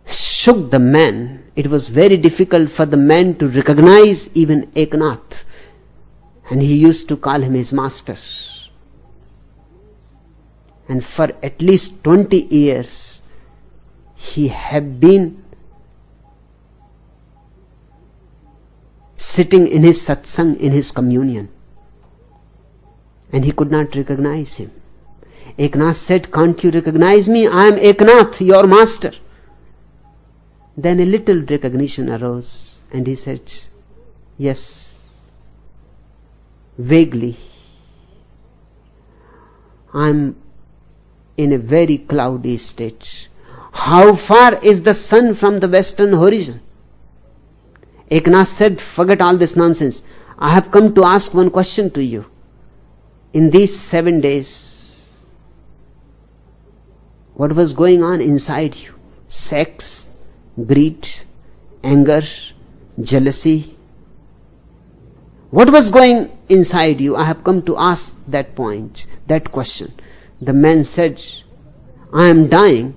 shook the man. It was very difficult for the man to recognize even Eknath, and he used to call him his master. And for at least 20 years, he had been sitting in his satsang, in his communion, and he could not recognize him. Eknath said, can't you recognize me? I am Eknath, your master. Then a little recognition arose, and he said, yes, vaguely. I am in a very cloudy state. How far is the sun from the western horizon? Eknath said, forget all this nonsense. I have come to ask one question to you. In these 7 days, what was going on inside you? Sex, greed, anger, jealousy. What was going inside you? I have come to ask that point, that question. The man said, I am dying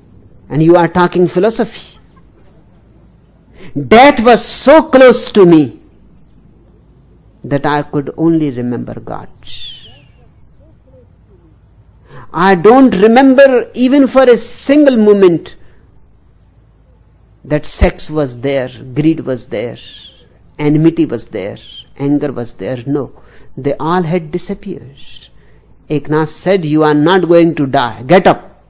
and you are talking philosophy. Death was so close to me that I could only remember God. I don't remember even for a single moment that sex was there, greed was there, enmity was there, anger was there. No, they all had disappeared. Eknath said, you are not going to die. Get up.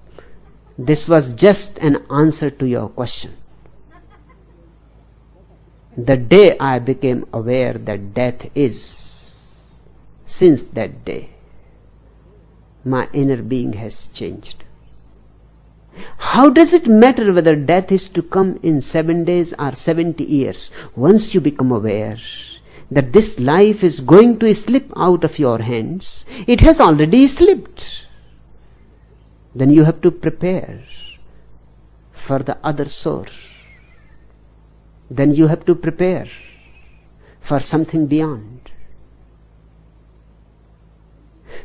This was just an answer to your question. The day I became aware that death is, since that day, my inner being has changed. How does it matter whether death is to come in 7 days or 70 years? Once you become aware that this life is going to slip out of your hands, it has already slipped. Then you have to prepare for the other source. Then you have to prepare for something beyond.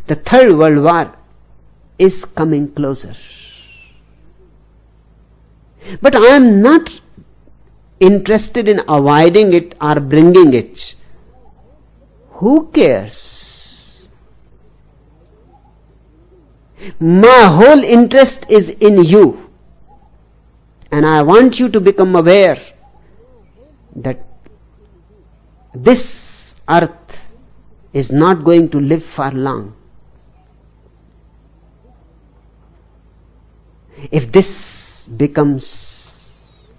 The Third World War is coming closer. But I am not interested in avoiding it or bringing it. Who cares? My whole interest is in you. And I want you to become aware that this earth is not going to live for long. If this becomes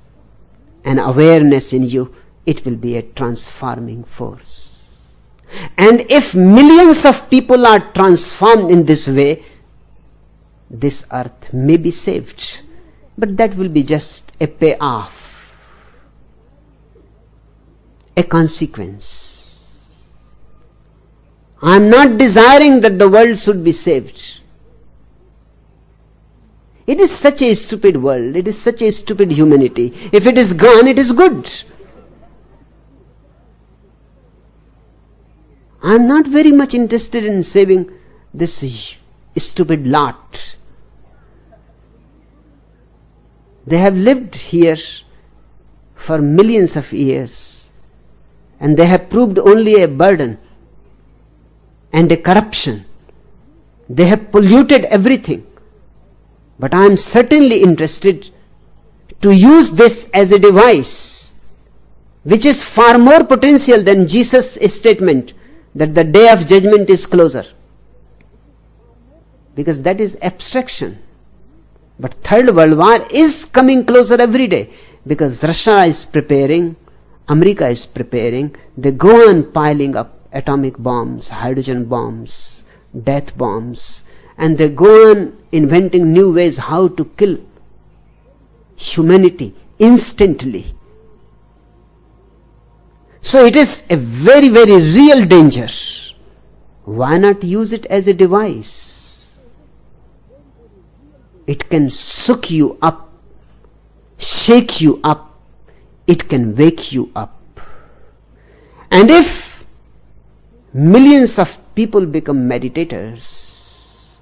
an awareness in you, it will be a transforming force. And if millions of people are transformed in this way, this earth may be saved, but that will be just a payoff, a consequence. I am not desiring that the world should be saved. It is such a stupid world, it is such a stupid humanity. If it is gone, it is good. I am not very much interested in saving this stupid lot. They have lived here for millions of years, and they have proved only a burden and a corruption. They have polluted everything. But I am certainly interested to use this as a device which is far more potential than Jesus' statement that the day of judgment is closer. Because that is abstraction. But Third World War is coming closer every day, because Russia is preparing, America is preparing, they go on piling up atomic bombs, hydrogen bombs, death bombs, and they go on inventing new ways how to kill humanity instantly. So it is a very, very real danger. Why not use it as a device? It can shook you up, shake you up, it can wake you up. And if millions of people become meditators,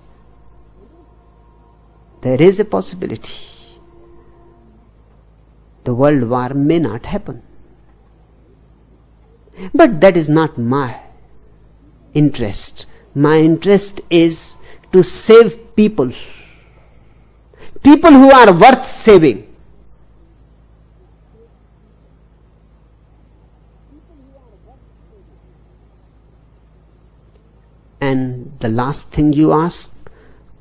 there is a possibility the world war may not happen. But that is not my interest. My interest is to save people. People who are worth saving. And the last thing you ask,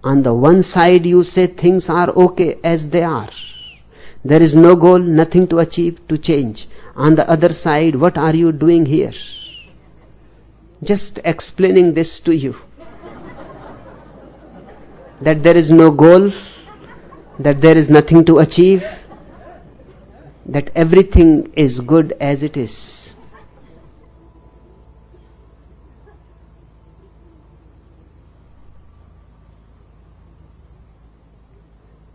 on the one side you say things are okay as they are. There is no goal, nothing to achieve, to change. On the other side, what are you doing here? Just explaining this to you. That there is no goal, that there is nothing to achieve, that everything is good as it is.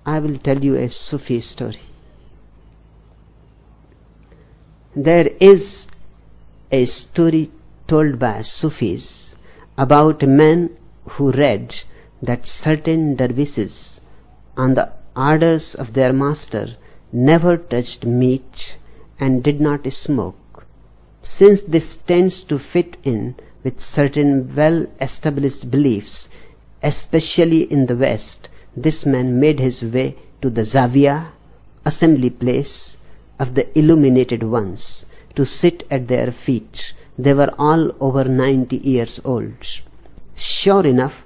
I will tell you a Sufi story. There is a story told by Sufis about a man who read that certain dervishes, on the orders of their master, never touched meat and did not smoke. Since this tends to fit in with certain well-established beliefs, especially in the West, this man made his way to the Zawiya, assembly place of the illuminated ones, to sit at their feet. They were all over 90 years old. Sure enough,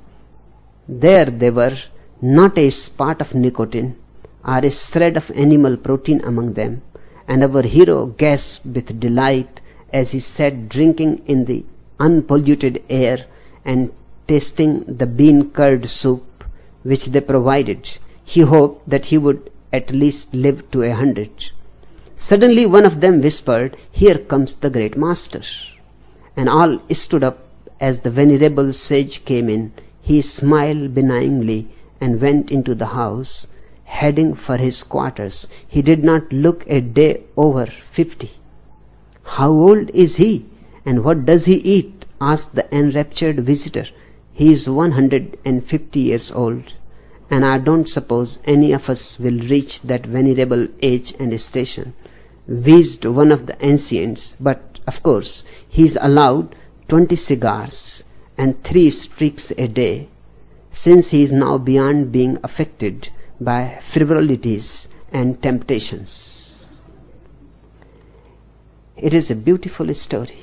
there they were, not a spot of nicotine or a shred of animal protein among them, and our hero gasped with delight as he sat drinking in the unpolluted air and tasting the bean curd soup which they provided. He hoped that he would at least live to 100. Suddenly one of them whispered, "Here comes the great master." And all stood up as the venerable sage came in. He smiled benignly and went into the house, heading for his quarters. He did not look a day over 50. "How old is he, and what does he eat?" asked the enraptured visitor. "He is 150 years old, and I don't suppose any of us will reach that venerable age and station," wheezed one of the ancients. "But, of course, he is allowed 20 cigars and 3 streaks a day, since he is now beyond being affected by frivolities and temptations." It is a beautiful story.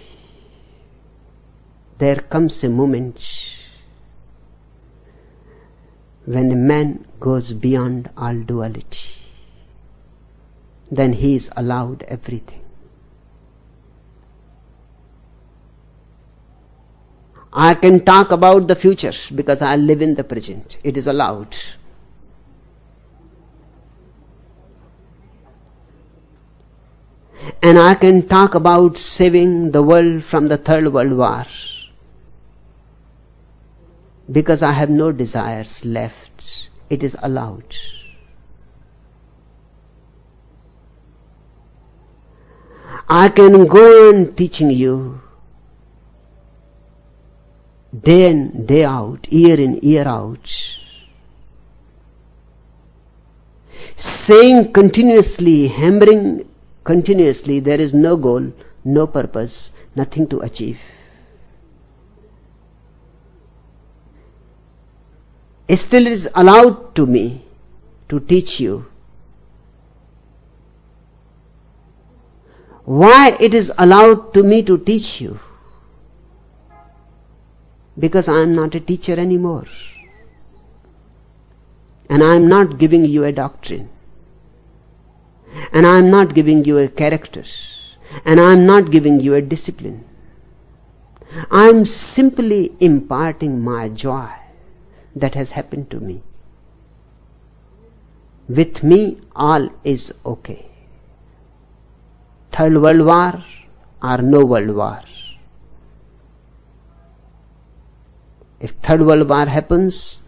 There comes a moment when a man goes beyond all duality. Then he is allowed everything. I can talk about the future because I live in the present. It is allowed. and I can talk about saving the world from the Third World War, because I have no desires left. It is allowed. I can go on teaching you day in, day out, year in, year out, saying continuously, hammering continuously, there is no goal, no purpose, nothing to achieve. Still it is allowed to me to teach you. Why it is allowed to me to teach you? Because I am not a teacher anymore. And I am not giving you a doctrine. And I am not giving you a character. And I am not giving you a discipline. I am simply imparting my joy that has happened to me. With me, all is okay. Third World War or no World War. If Third World War happens,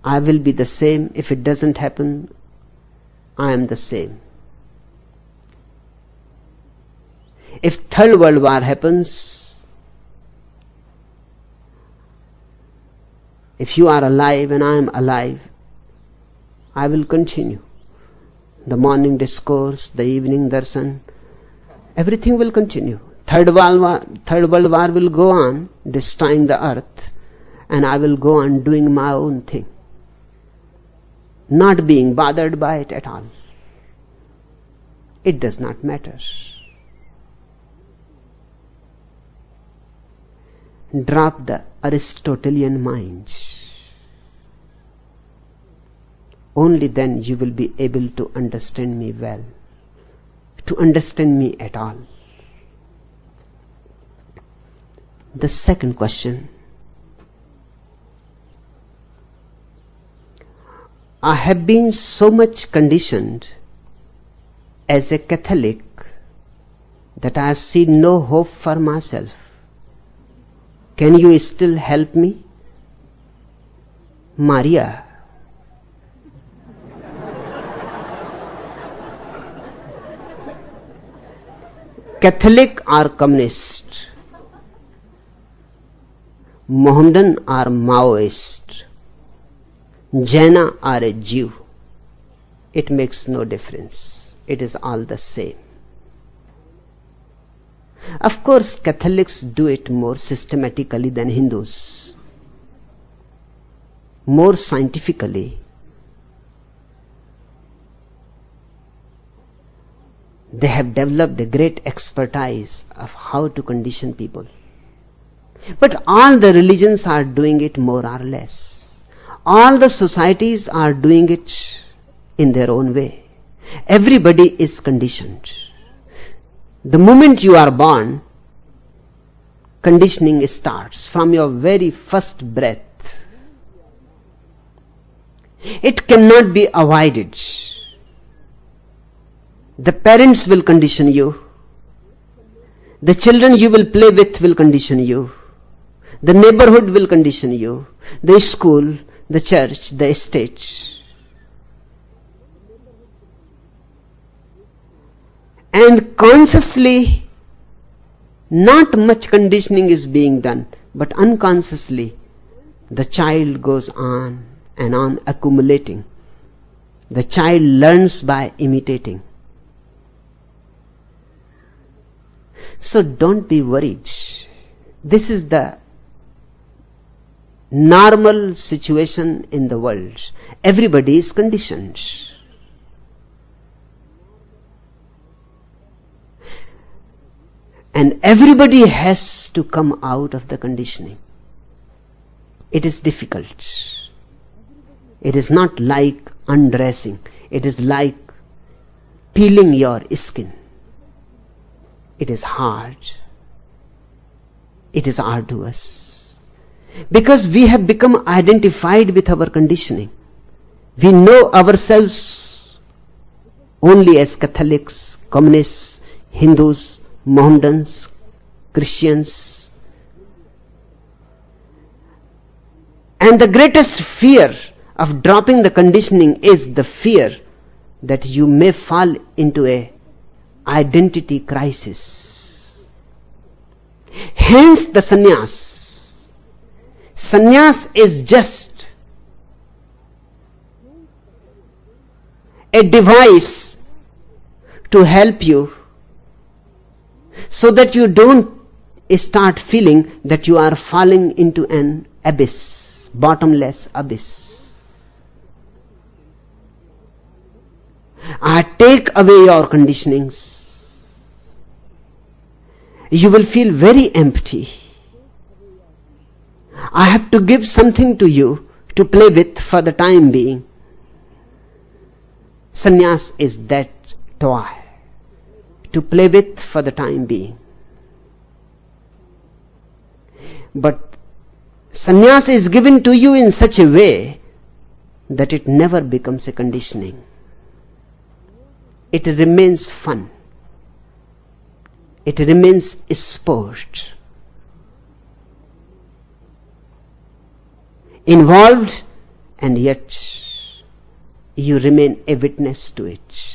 I will be the same. If it doesn't happen, I am the same. If Third World War happens, if you are alive and I am alive, I will continue. The morning discourse, the evening darshan, everything will continue. Third World War will go on, destroying the earth, and I will go on doing my own thing, not being bothered by it at all. It does not matter. Drop the Aristotelian mind. Only then you will be able to understand me well, to understand me at all. The second question. I have been so much conditioned as a Catholic that I see no hope for myself. Can you still help me? Maria. Catholic or communist, Mohammedan or Maoist, Jaina or a Jew, it makes no difference. It is all the same. Of course, Catholics do it more systematically than Hindus, more scientifically. They have developed a great expertise of how to condition people. But all the religions are doing it more or less. All the societies are doing it in their own way. Everybody is conditioned. The moment you are born, conditioning starts from your very first breath. It cannot be avoided. The parents will condition you. The children you will play with will condition you. The neighborhood will condition you. The school, the church, the state. And consciously, not much conditioning is being done, but unconsciously, the child goes on and on accumulating. The child learns by imitating. So don't be worried. This is the normal situation in the world. Everybody is conditioned. And everybody has to come out of the conditioning. It is difficult. It is not like undressing. It is like peeling your skin. It is hard. It is arduous. Because we have become identified with our conditioning. We know ourselves only as Catholics, communists, Hindus, Mohammedans, Christians. And the greatest fear of dropping the conditioning is the fear that you may fall into a identity crisis. Hence the sannyas. Sannyas is just a device to help you so that you don't start feeling that you are falling into an abyss, bottomless abyss. I take away your conditionings. You will feel very empty. I have to give something to you to play with for the time being. Sannyas is that toy to play with for the time being. But sannyas is given to you in such a way that it never becomes a conditioning. It remains fun. It remains sport. Involved, and yet you remain a witness to it.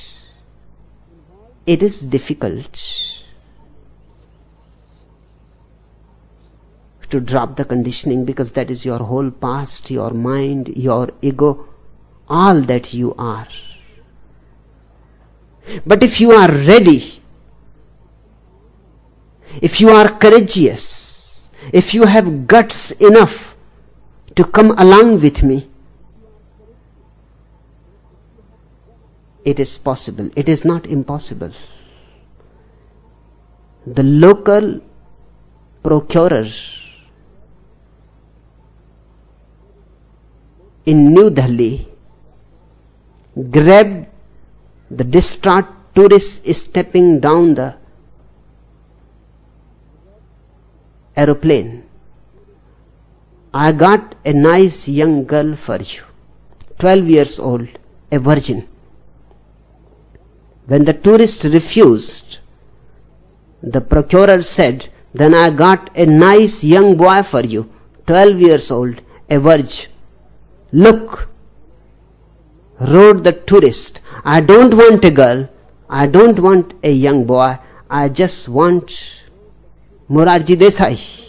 It is difficult to drop the conditioning because that is your whole past, your mind, your ego, all that you are. But if you are ready, if you are courageous, if you have guts enough to come along with me, it is possible. It is not impossible. The local procurer in New Delhi grabbed the distraught tourist stepping down the aeroplane. I got a nice young girl for you, 12 years old, a virgin. When the tourist refused, the procurer said, then I got a nice young boy for you, 12 years old, a virgin. Look, wrote the tourist, I don't want a girl, I don't want a young boy, I just want Morarji Desai.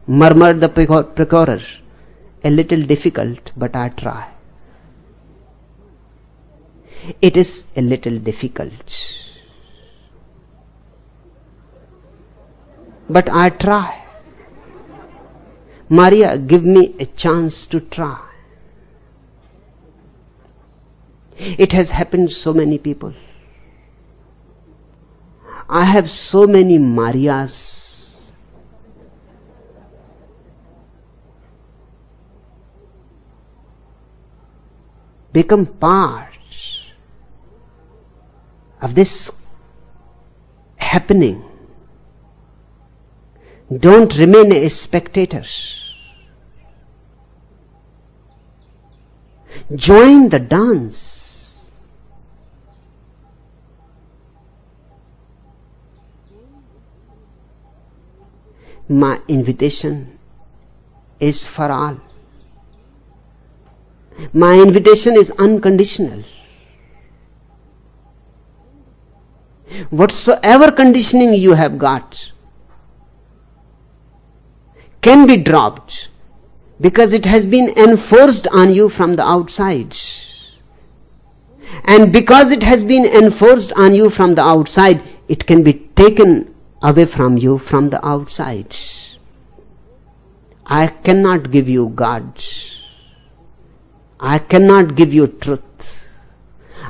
Murmured the procurer, a little difficult, but I try. It is a little difficult, but I try. Maria, give me a chance to try. It has happened to so many people. I have so many Marias. Become part of this happening. Don't remain a spectator. Join the dance. My invitation is for all. My invitation is unconditional. Whatsoever conditioning you have got can be dropped because it has been enforced on you from the outside. And because it has been enforced on you from the outside, it can be taken away from you from the outside. I cannot give you God. I cannot give you truth.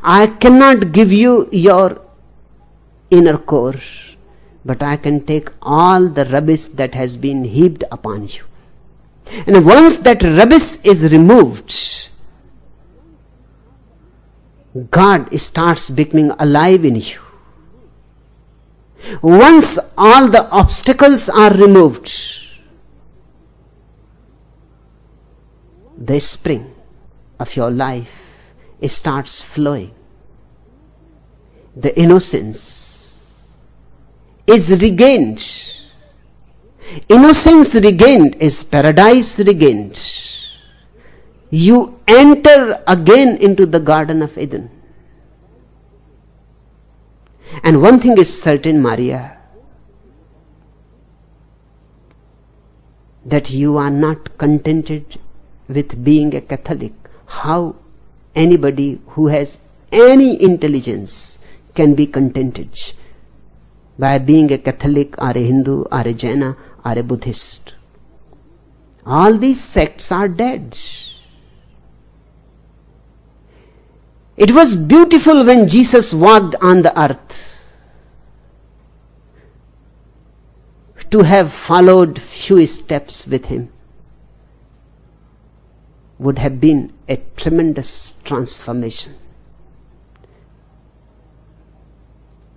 I cannot give you your inner core, but I can take all the rubbish that has been heaped upon you. And once that rubbish is removed, God starts becoming alive in you. Once all the obstacles are removed, the spring of your life starts flowing. the innocence is regained. Innocence regained is paradise regained. You enter again into the Garden of Eden. And one thing is certain, Maria, that you are not contented with being a Catholic. How anybody who has any intelligence can be contented by being a Catholic or a Hindu or a Jaina or a Buddhist? All these sects are dead. It was beautiful when Jesus walked on the earth. To have followed few steps with him would have been a tremendous transformation.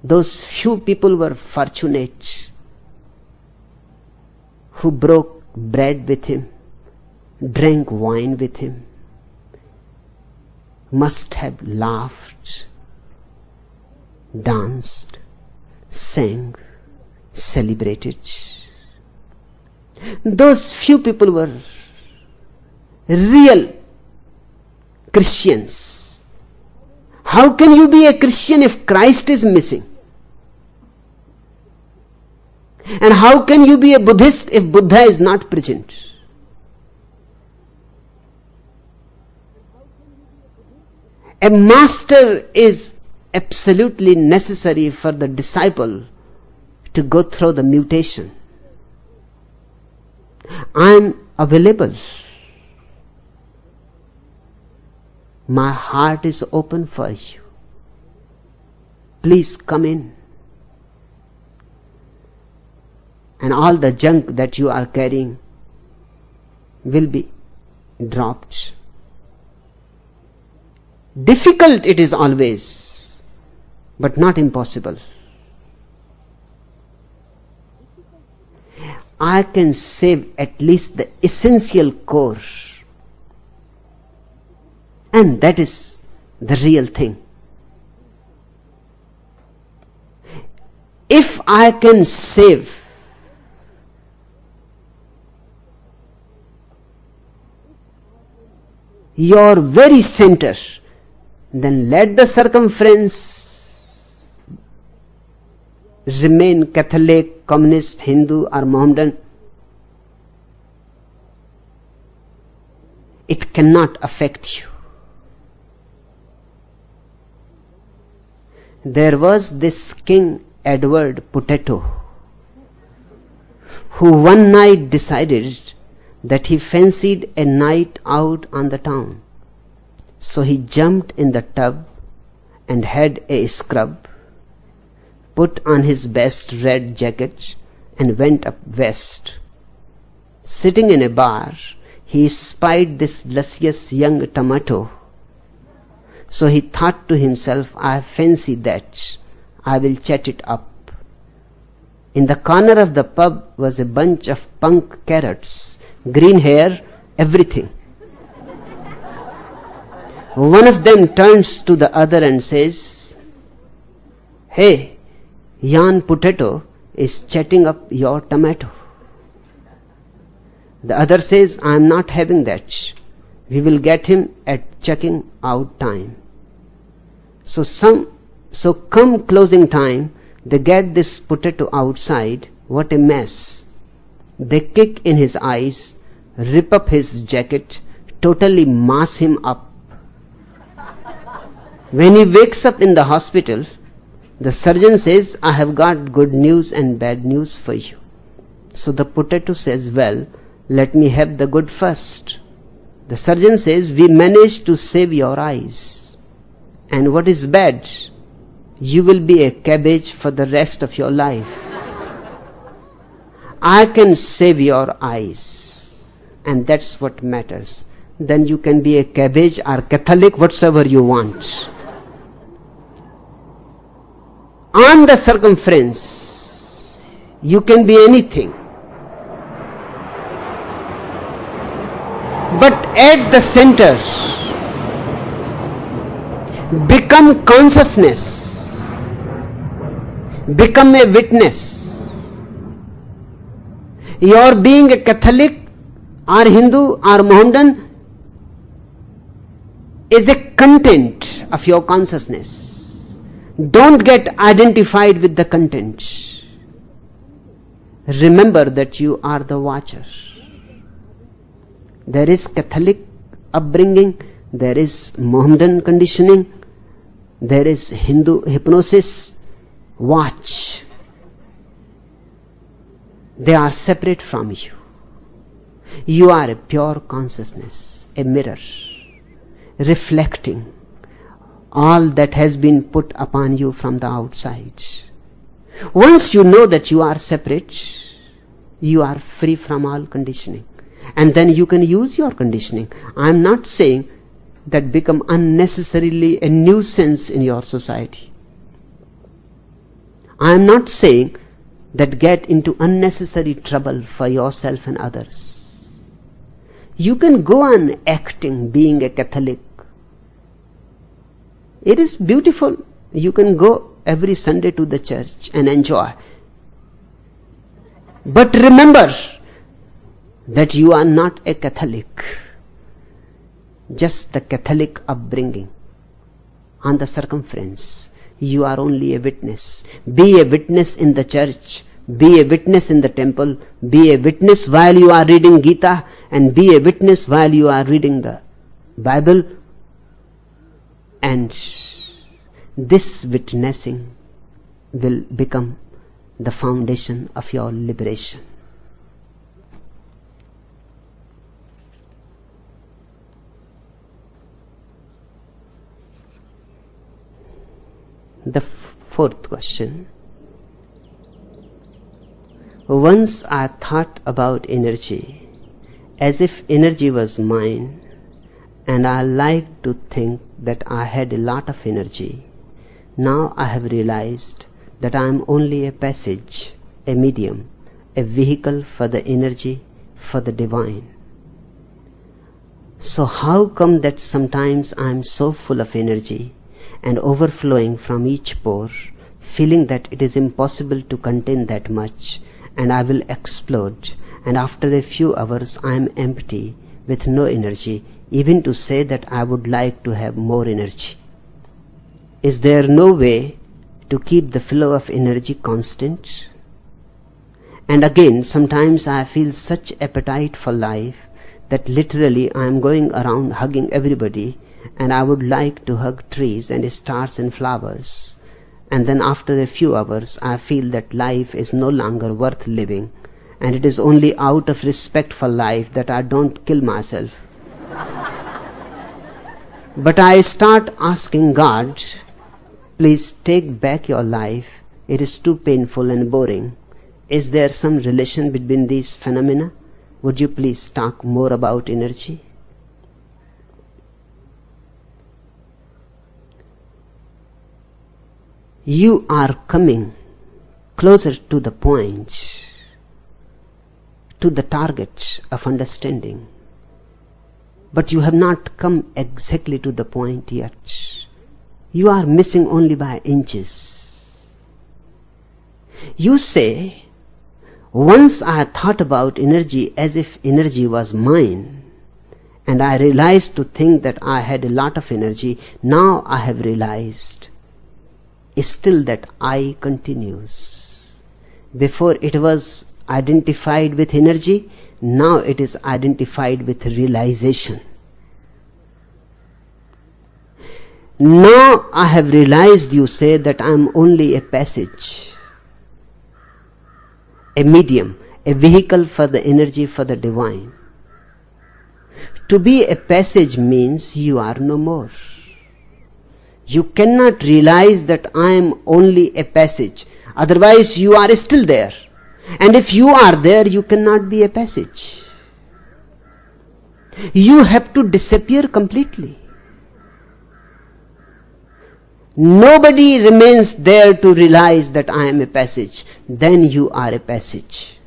Those few people were fortunate who broke bread with him, drank wine with him, must have laughed, danced, sang, celebrated. Those few people were real Christians. How can you be a Christian if Christ is missing? And how can you be a Buddhist if Buddha is not present? A master is absolutely necessary for the disciple to go through the mutation. I am available. My heart is open for you. Please come in. And all the junk that you are carrying will be dropped. Difficult it is always, but not impossible. I can save at least the essential core, and that is the real thing. If I can save your very center, then let the circumference remain Catholic, Communist, Hindu or Mohammedan. It cannot affect you. There was this King Edward Potato who one night decided that he fancied a night out on the town. So he jumped in the tub and had a scrub, put on his best red jacket and went up west. Sitting in a bar, he spied this luscious young tomato. So he thought to himself, I fancy that I will chat it up. In the corner of the pub was a bunch of punk carrots, green hair, everything. One of them turns to the other and says, hey, yon potato is chatting up your tomato. The other says, I am not having that. We will get him at checking out time. So come closing time, they get this potato outside. What a mess. They kick in his eyes, rip up his jacket, totally mass him up. When he wakes up in the hospital, the surgeon says, I have got good news and bad news for you. So the potato says, well, let me have the good first. The surgeon says, we managed to save your eyes. And what is bad? You will be a cabbage for the rest of your life. I can save your eyes. And that's what matters. Then you can be a cabbage or Catholic, whatsoever you want. On the circumference, you can be anything. But at the center, become consciousness Become a witness. Your being a Catholic or Hindu or Mohammedan is a content of your consciousness. Don't get identified with the content. Remember that you are the watcher. There is Catholic upbringing, there is Mohammedan conditioning, there is Hindu hypnosis. Watch. They are separate from you. You are a pure consciousness, a mirror, reflecting all that has been put upon you from the outside. Once you know that you are separate, you are free from all conditioning. And then you can use your conditioning. I am not saying that become unnecessarily a nuisance in your society. I am not saying that get into unnecessary trouble for yourself and others. You can go on acting, being a Catholic. It is beautiful. You can go every Sunday to the church and enjoy. But remember that you are not a Catholic. Just the Catholic upbringing on the circumference. You are only a witness. Be a witness in the church. Be a witness in the temple. Be a witness while you are reading Gita, and be a witness while you are reading the Bible. And this witnessing will become the foundation of your liberation. The fourth question. Once I thought about energy as if energy was mine, and I liked to think that I had a lot of energy. Now I have realized that I am only a passage, a medium, a vehicle for the energy, for the divine. So how come that sometimes I am so full of energy and overflowing from each pore, feeling that it is impossible to contain that much, and I will explode, and after a few hours I am empty with no energy, even to say that I would like to have more energy? Is there no way to keep the flow of energy constant? And again, sometimes I feel such appetite for life that literally I am going around hugging everybody, and I would like to hug trees and stars and flowers. And then after a few hours I feel that life is no longer worth living, and it is only out of respect for life that I don't kill myself. But I start asking God, please take back your life. It is too painful and boring. Is there some relation between these phenomena? Would you please talk more about energy? You are coming closer to the point, to the target of understanding. But you have not come exactly to the point yet. You are missing only by inches. You say, once I thought about energy as if energy was mine, and I realized to think that I had a lot of energy. Now I have realized still that I continues. Before it was identified with energy, now it is identified with realization. Now I have realized, you say, that I am only a passage, a medium, a vehicle for the energy, for the divine. To be a passage means you are no more. You cannot realize that I am only a passage, otherwise you are still there. And if you are there, you cannot be a passage. You have to disappear completely. Nobody remains there to realize that I am a passage. Then you are a passage.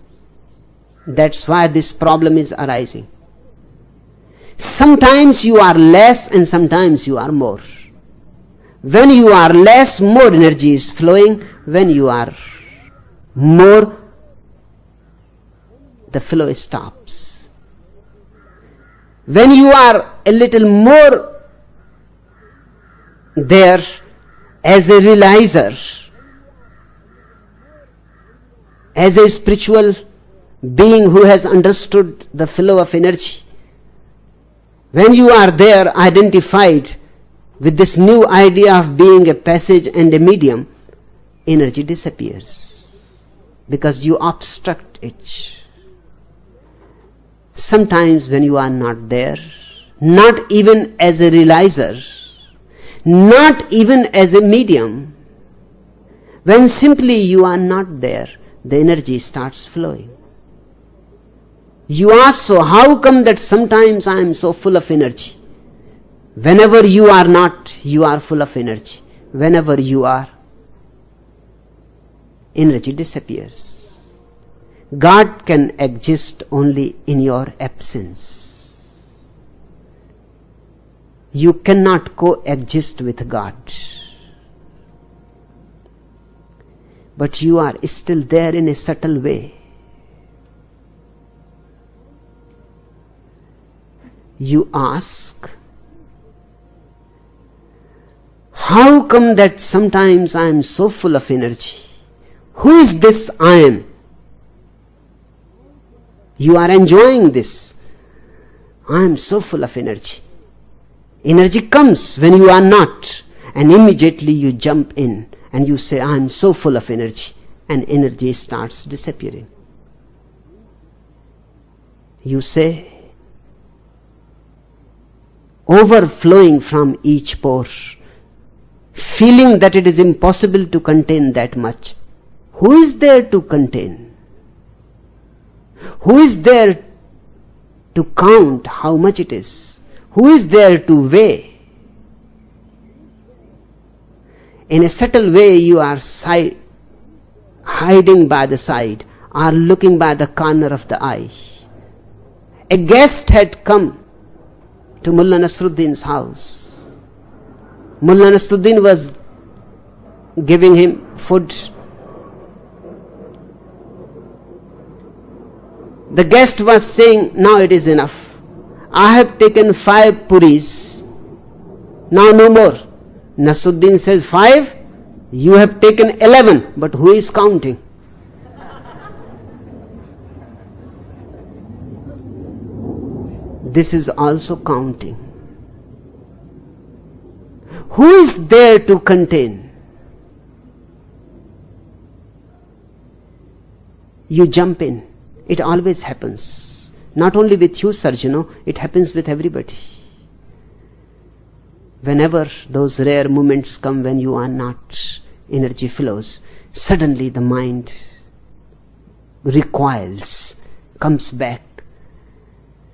That's why this problem is arising. Sometimes you are less and sometimes you are more. When you are less, more energy is flowing. When you are more, the flow stops. When you are a little more there as a realizer, as a spiritual being who has understood the flow of energy, when you are there identified with this new idea of being a passage and a medium, energy disappears because you obstruct it. Sometimes when you are not there, not even as a realizer, not even as a medium, when simply you are not there, the energy starts flowing. You ask, so how come that sometimes I am so full of energy? Whenever you are not, you are full of energy. Whenever you are, energy disappears. God can exist only in your absence. You cannot coexist with God. But you are still there in a subtle way. You ask, how come that sometimes I am so full of energy? Who is this I am? You are enjoying this. I am so full of energy. Energy comes when you are not, and immediately you jump in and you say, I am so full of energy, and energy starts disappearing. You say, overflowing from each pore, feeling that it is impossible to contain that much. Who is there to contain? Who is there to count how much it is? Who is there to weigh? In a subtle way, you are hiding by the side, or looking by the corner of the eye. A guest had come to Mullah Nasruddin's house. Mullah Nasruddin was giving him food. The guest was saying, now it is enough. I have taken 5 puris. Now no more. Nasruddin says, 5? You have taken 11. But who is counting? This is also counting. Who is there to contain? You jump in. It always happens. Not only with you, Sarjano, it happens with everybody. Whenever those rare moments come when you are not, energy flows. Suddenly the mind recoils, comes back,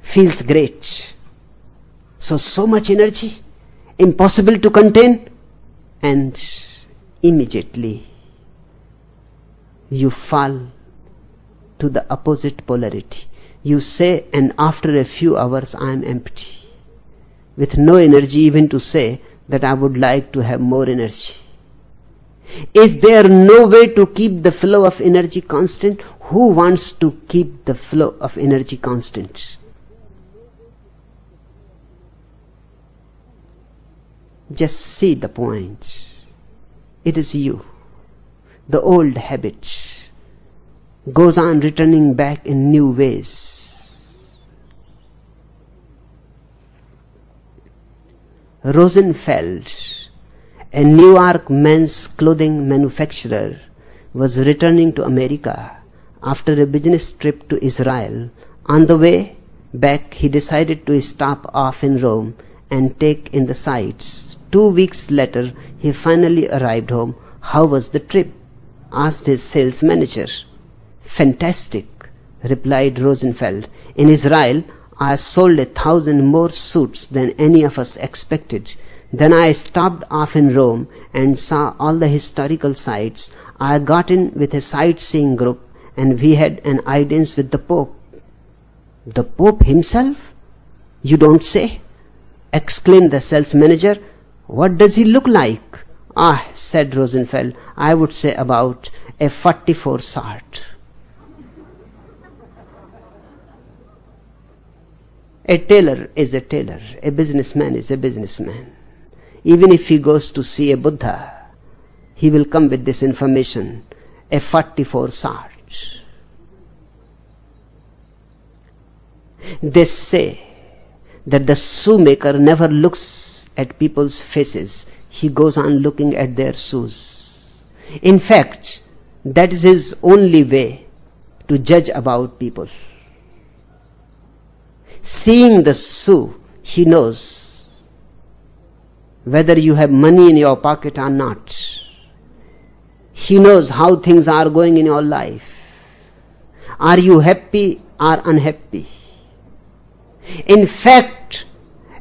feels great. So much energy, impossible to contain, and immediately you fall to the opposite polarity. You say, and after a few hours I am empty, with no energy even to say that I would like to have more energy. Is there no way to keep the flow of energy constant? Who wants to keep the flow of energy constant? Just see the point. It is you. The old habit goes on returning back in new ways. Rosenfeld, a New York men's clothing manufacturer, was returning to America after a business trip to Israel. On the way back, he decided to stop off in Rome and take in the sights. 2 weeks later, he finally arrived home. How was the trip? Asked his sales manager. Fantastic, replied Rosenfeld. In Israel, I sold 1,000 more suits than any of us expected. Then I stopped off in Rome and saw all the historical sites. I got in with a sightseeing group and we had an audience with the Pope. The Pope himself? You don't say? Exclaimed the sales manager. What does he look like? Ah, said Rosenfeld, I would say about a 44 sort. A tailor is a tailor. A businessman is a businessman. Even if he goes to see a Buddha, he will come with this information, a 44 sort. They say that the shoemaker never looks at people's faces. He goes on looking at their shoes. In fact, that is his only way to judge about people. Seeing the shoe, he knows whether you have money in your pocket or not. He knows how things are going in your life. Are you happy or unhappy? In fact,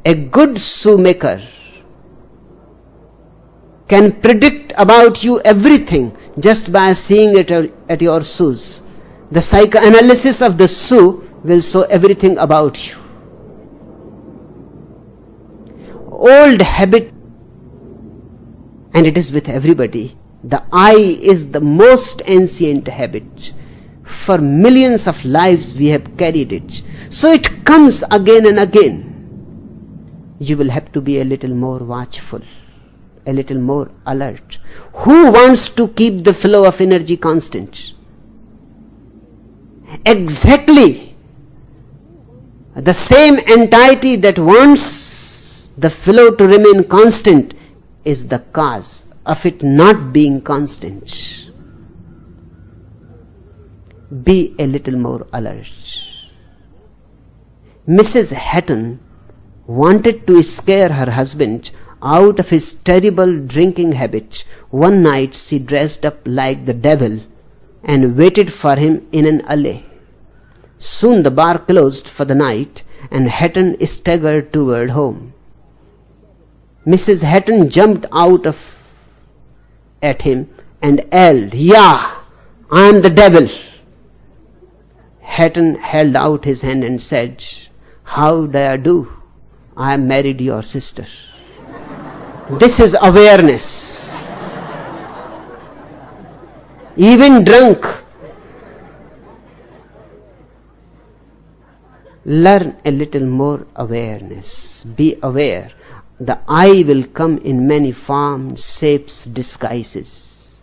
a good shoemaker can predict about you everything just by seeing it at your shoes. The psychoanalysis of the shoe will show everything about you. Old habit, and it is with everybody. The I is the most ancient habit. For millions of lives we have carried it. So it comes again and again. You will have to be a little more watchful, a little more alert. Who wants to keep the flow of energy constant? Exactly. The same entity that wants the flow to remain constant is the cause of it not being constant. Be a little more alert. Mrs. Hatton wanted to scare her husband out of his terrible drinking habit. One night she dressed up like the devil and waited for him in an alley. Soon the bar closed for the night and Hatton staggered toward home. Mrs. Hatton jumped out at him and yelled, "Yeah, I am the devil." Hatton held out his hand and said, "How do I do? I married your sister." This is awareness. Even drunk, learn a little more awareness. Be aware. The I will come in many forms, shapes, disguises.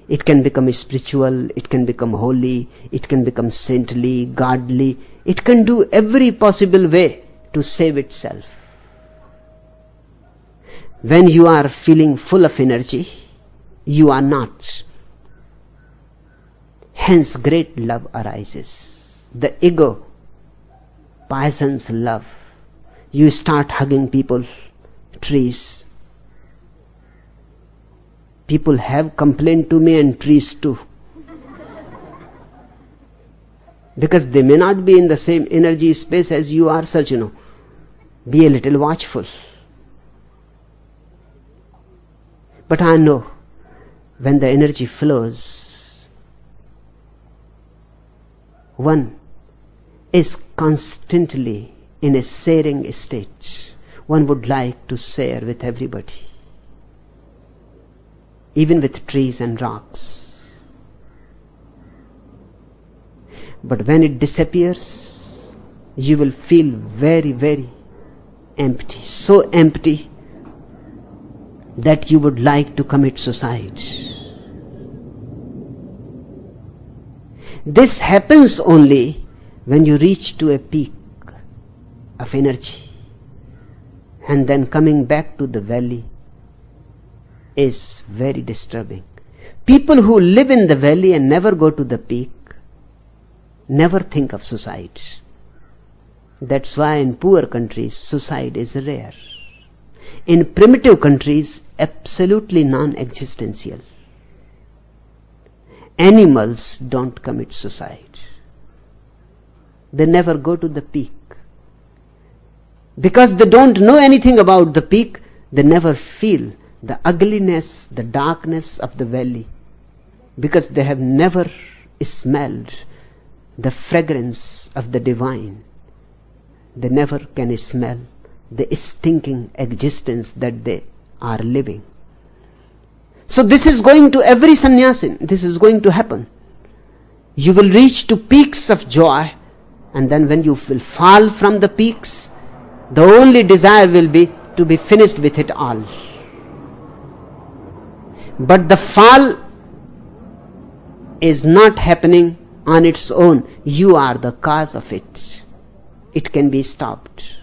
It can become spiritual, it can become holy, it can become saintly, godly. It can do every possible way to save itself. When you are feeling full of energy, you are not. Hence great love arises. The ego poisons love. You start hugging people, trees. People have complained to me, and trees too. Because they may not be in the same energy space as you are, such, be a little watchful. But I know when the energy flows, one is constantly in a sharing state. One would like to share with everybody, even with trees and rocks. But when it disappears, you will feel very, very empty. So empty that you would like to commit suicide. This happens only when you reach to a peak of energy, and then coming back to the valley is very disturbing. People who live in the valley and never go to the peak never think of suicide. That's why in poor countries suicide is rare. In primitive countries, absolutely non-existential. Animals don't commit suicide. They never go to the peak. Because they don't know anything about the peak, they never feel the ugliness, the darkness of the valley. Because they have never smelled the fragrance of the divine. They never can smell the stinking existence that they are living. So this is going to every sannyasin, this is going to happen. You will reach to peaks of joy, and then when you will fall from the peaks, the only desire will be to be finished with it all. But the fall is not happening on its own. You are the cause of it. It can be stopped.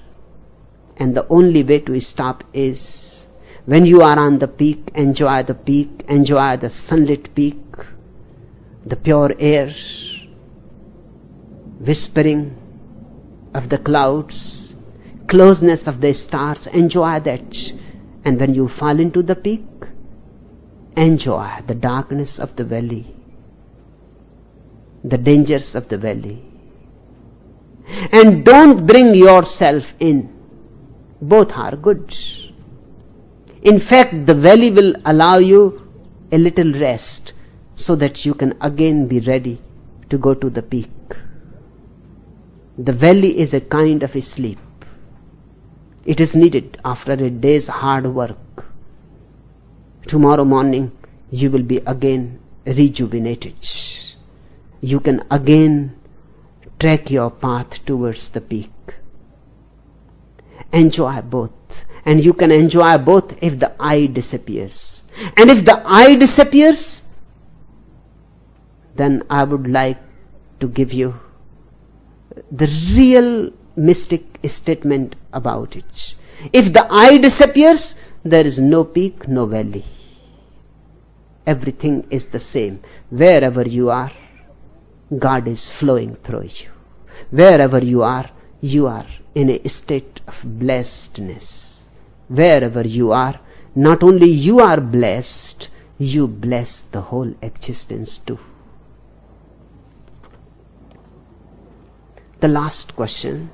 And the only way to stop is when you are on the peak, enjoy the sunlit peak, the pure air, whispering of the clouds, closeness of the stars, enjoy that. And when you fall into the peak, enjoy the darkness of the valley, the dangers of the valley. And don't bring yourself in. Both are good. In fact, the valley will allow you a little rest so that you can again be ready to go to the peak. The valley is a kind of a sleep. It is needed after a day's hard work. Tomorrow morning you will be again rejuvenated. You can again track your path towards the peak. Enjoy both. And you can enjoy both if the I disappears. And if the I disappears, then I would like to give you the real mystic statement about it. If the I disappears, there is no peak, no valley. Everything is the same. Wherever you are, God is flowing through you. Wherever you are in a state of blessedness. Wherever you are, not only you are blessed, you bless the whole existence too. The last question.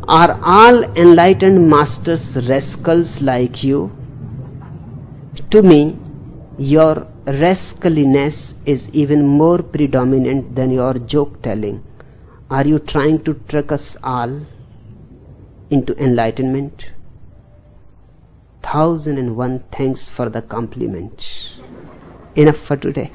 Are all enlightened masters rascals like you? To me, your rascaliness is even more predominant than your joke telling. Are you trying to trick us all into enlightenment? 1001 thanks for the compliment. Enough for today.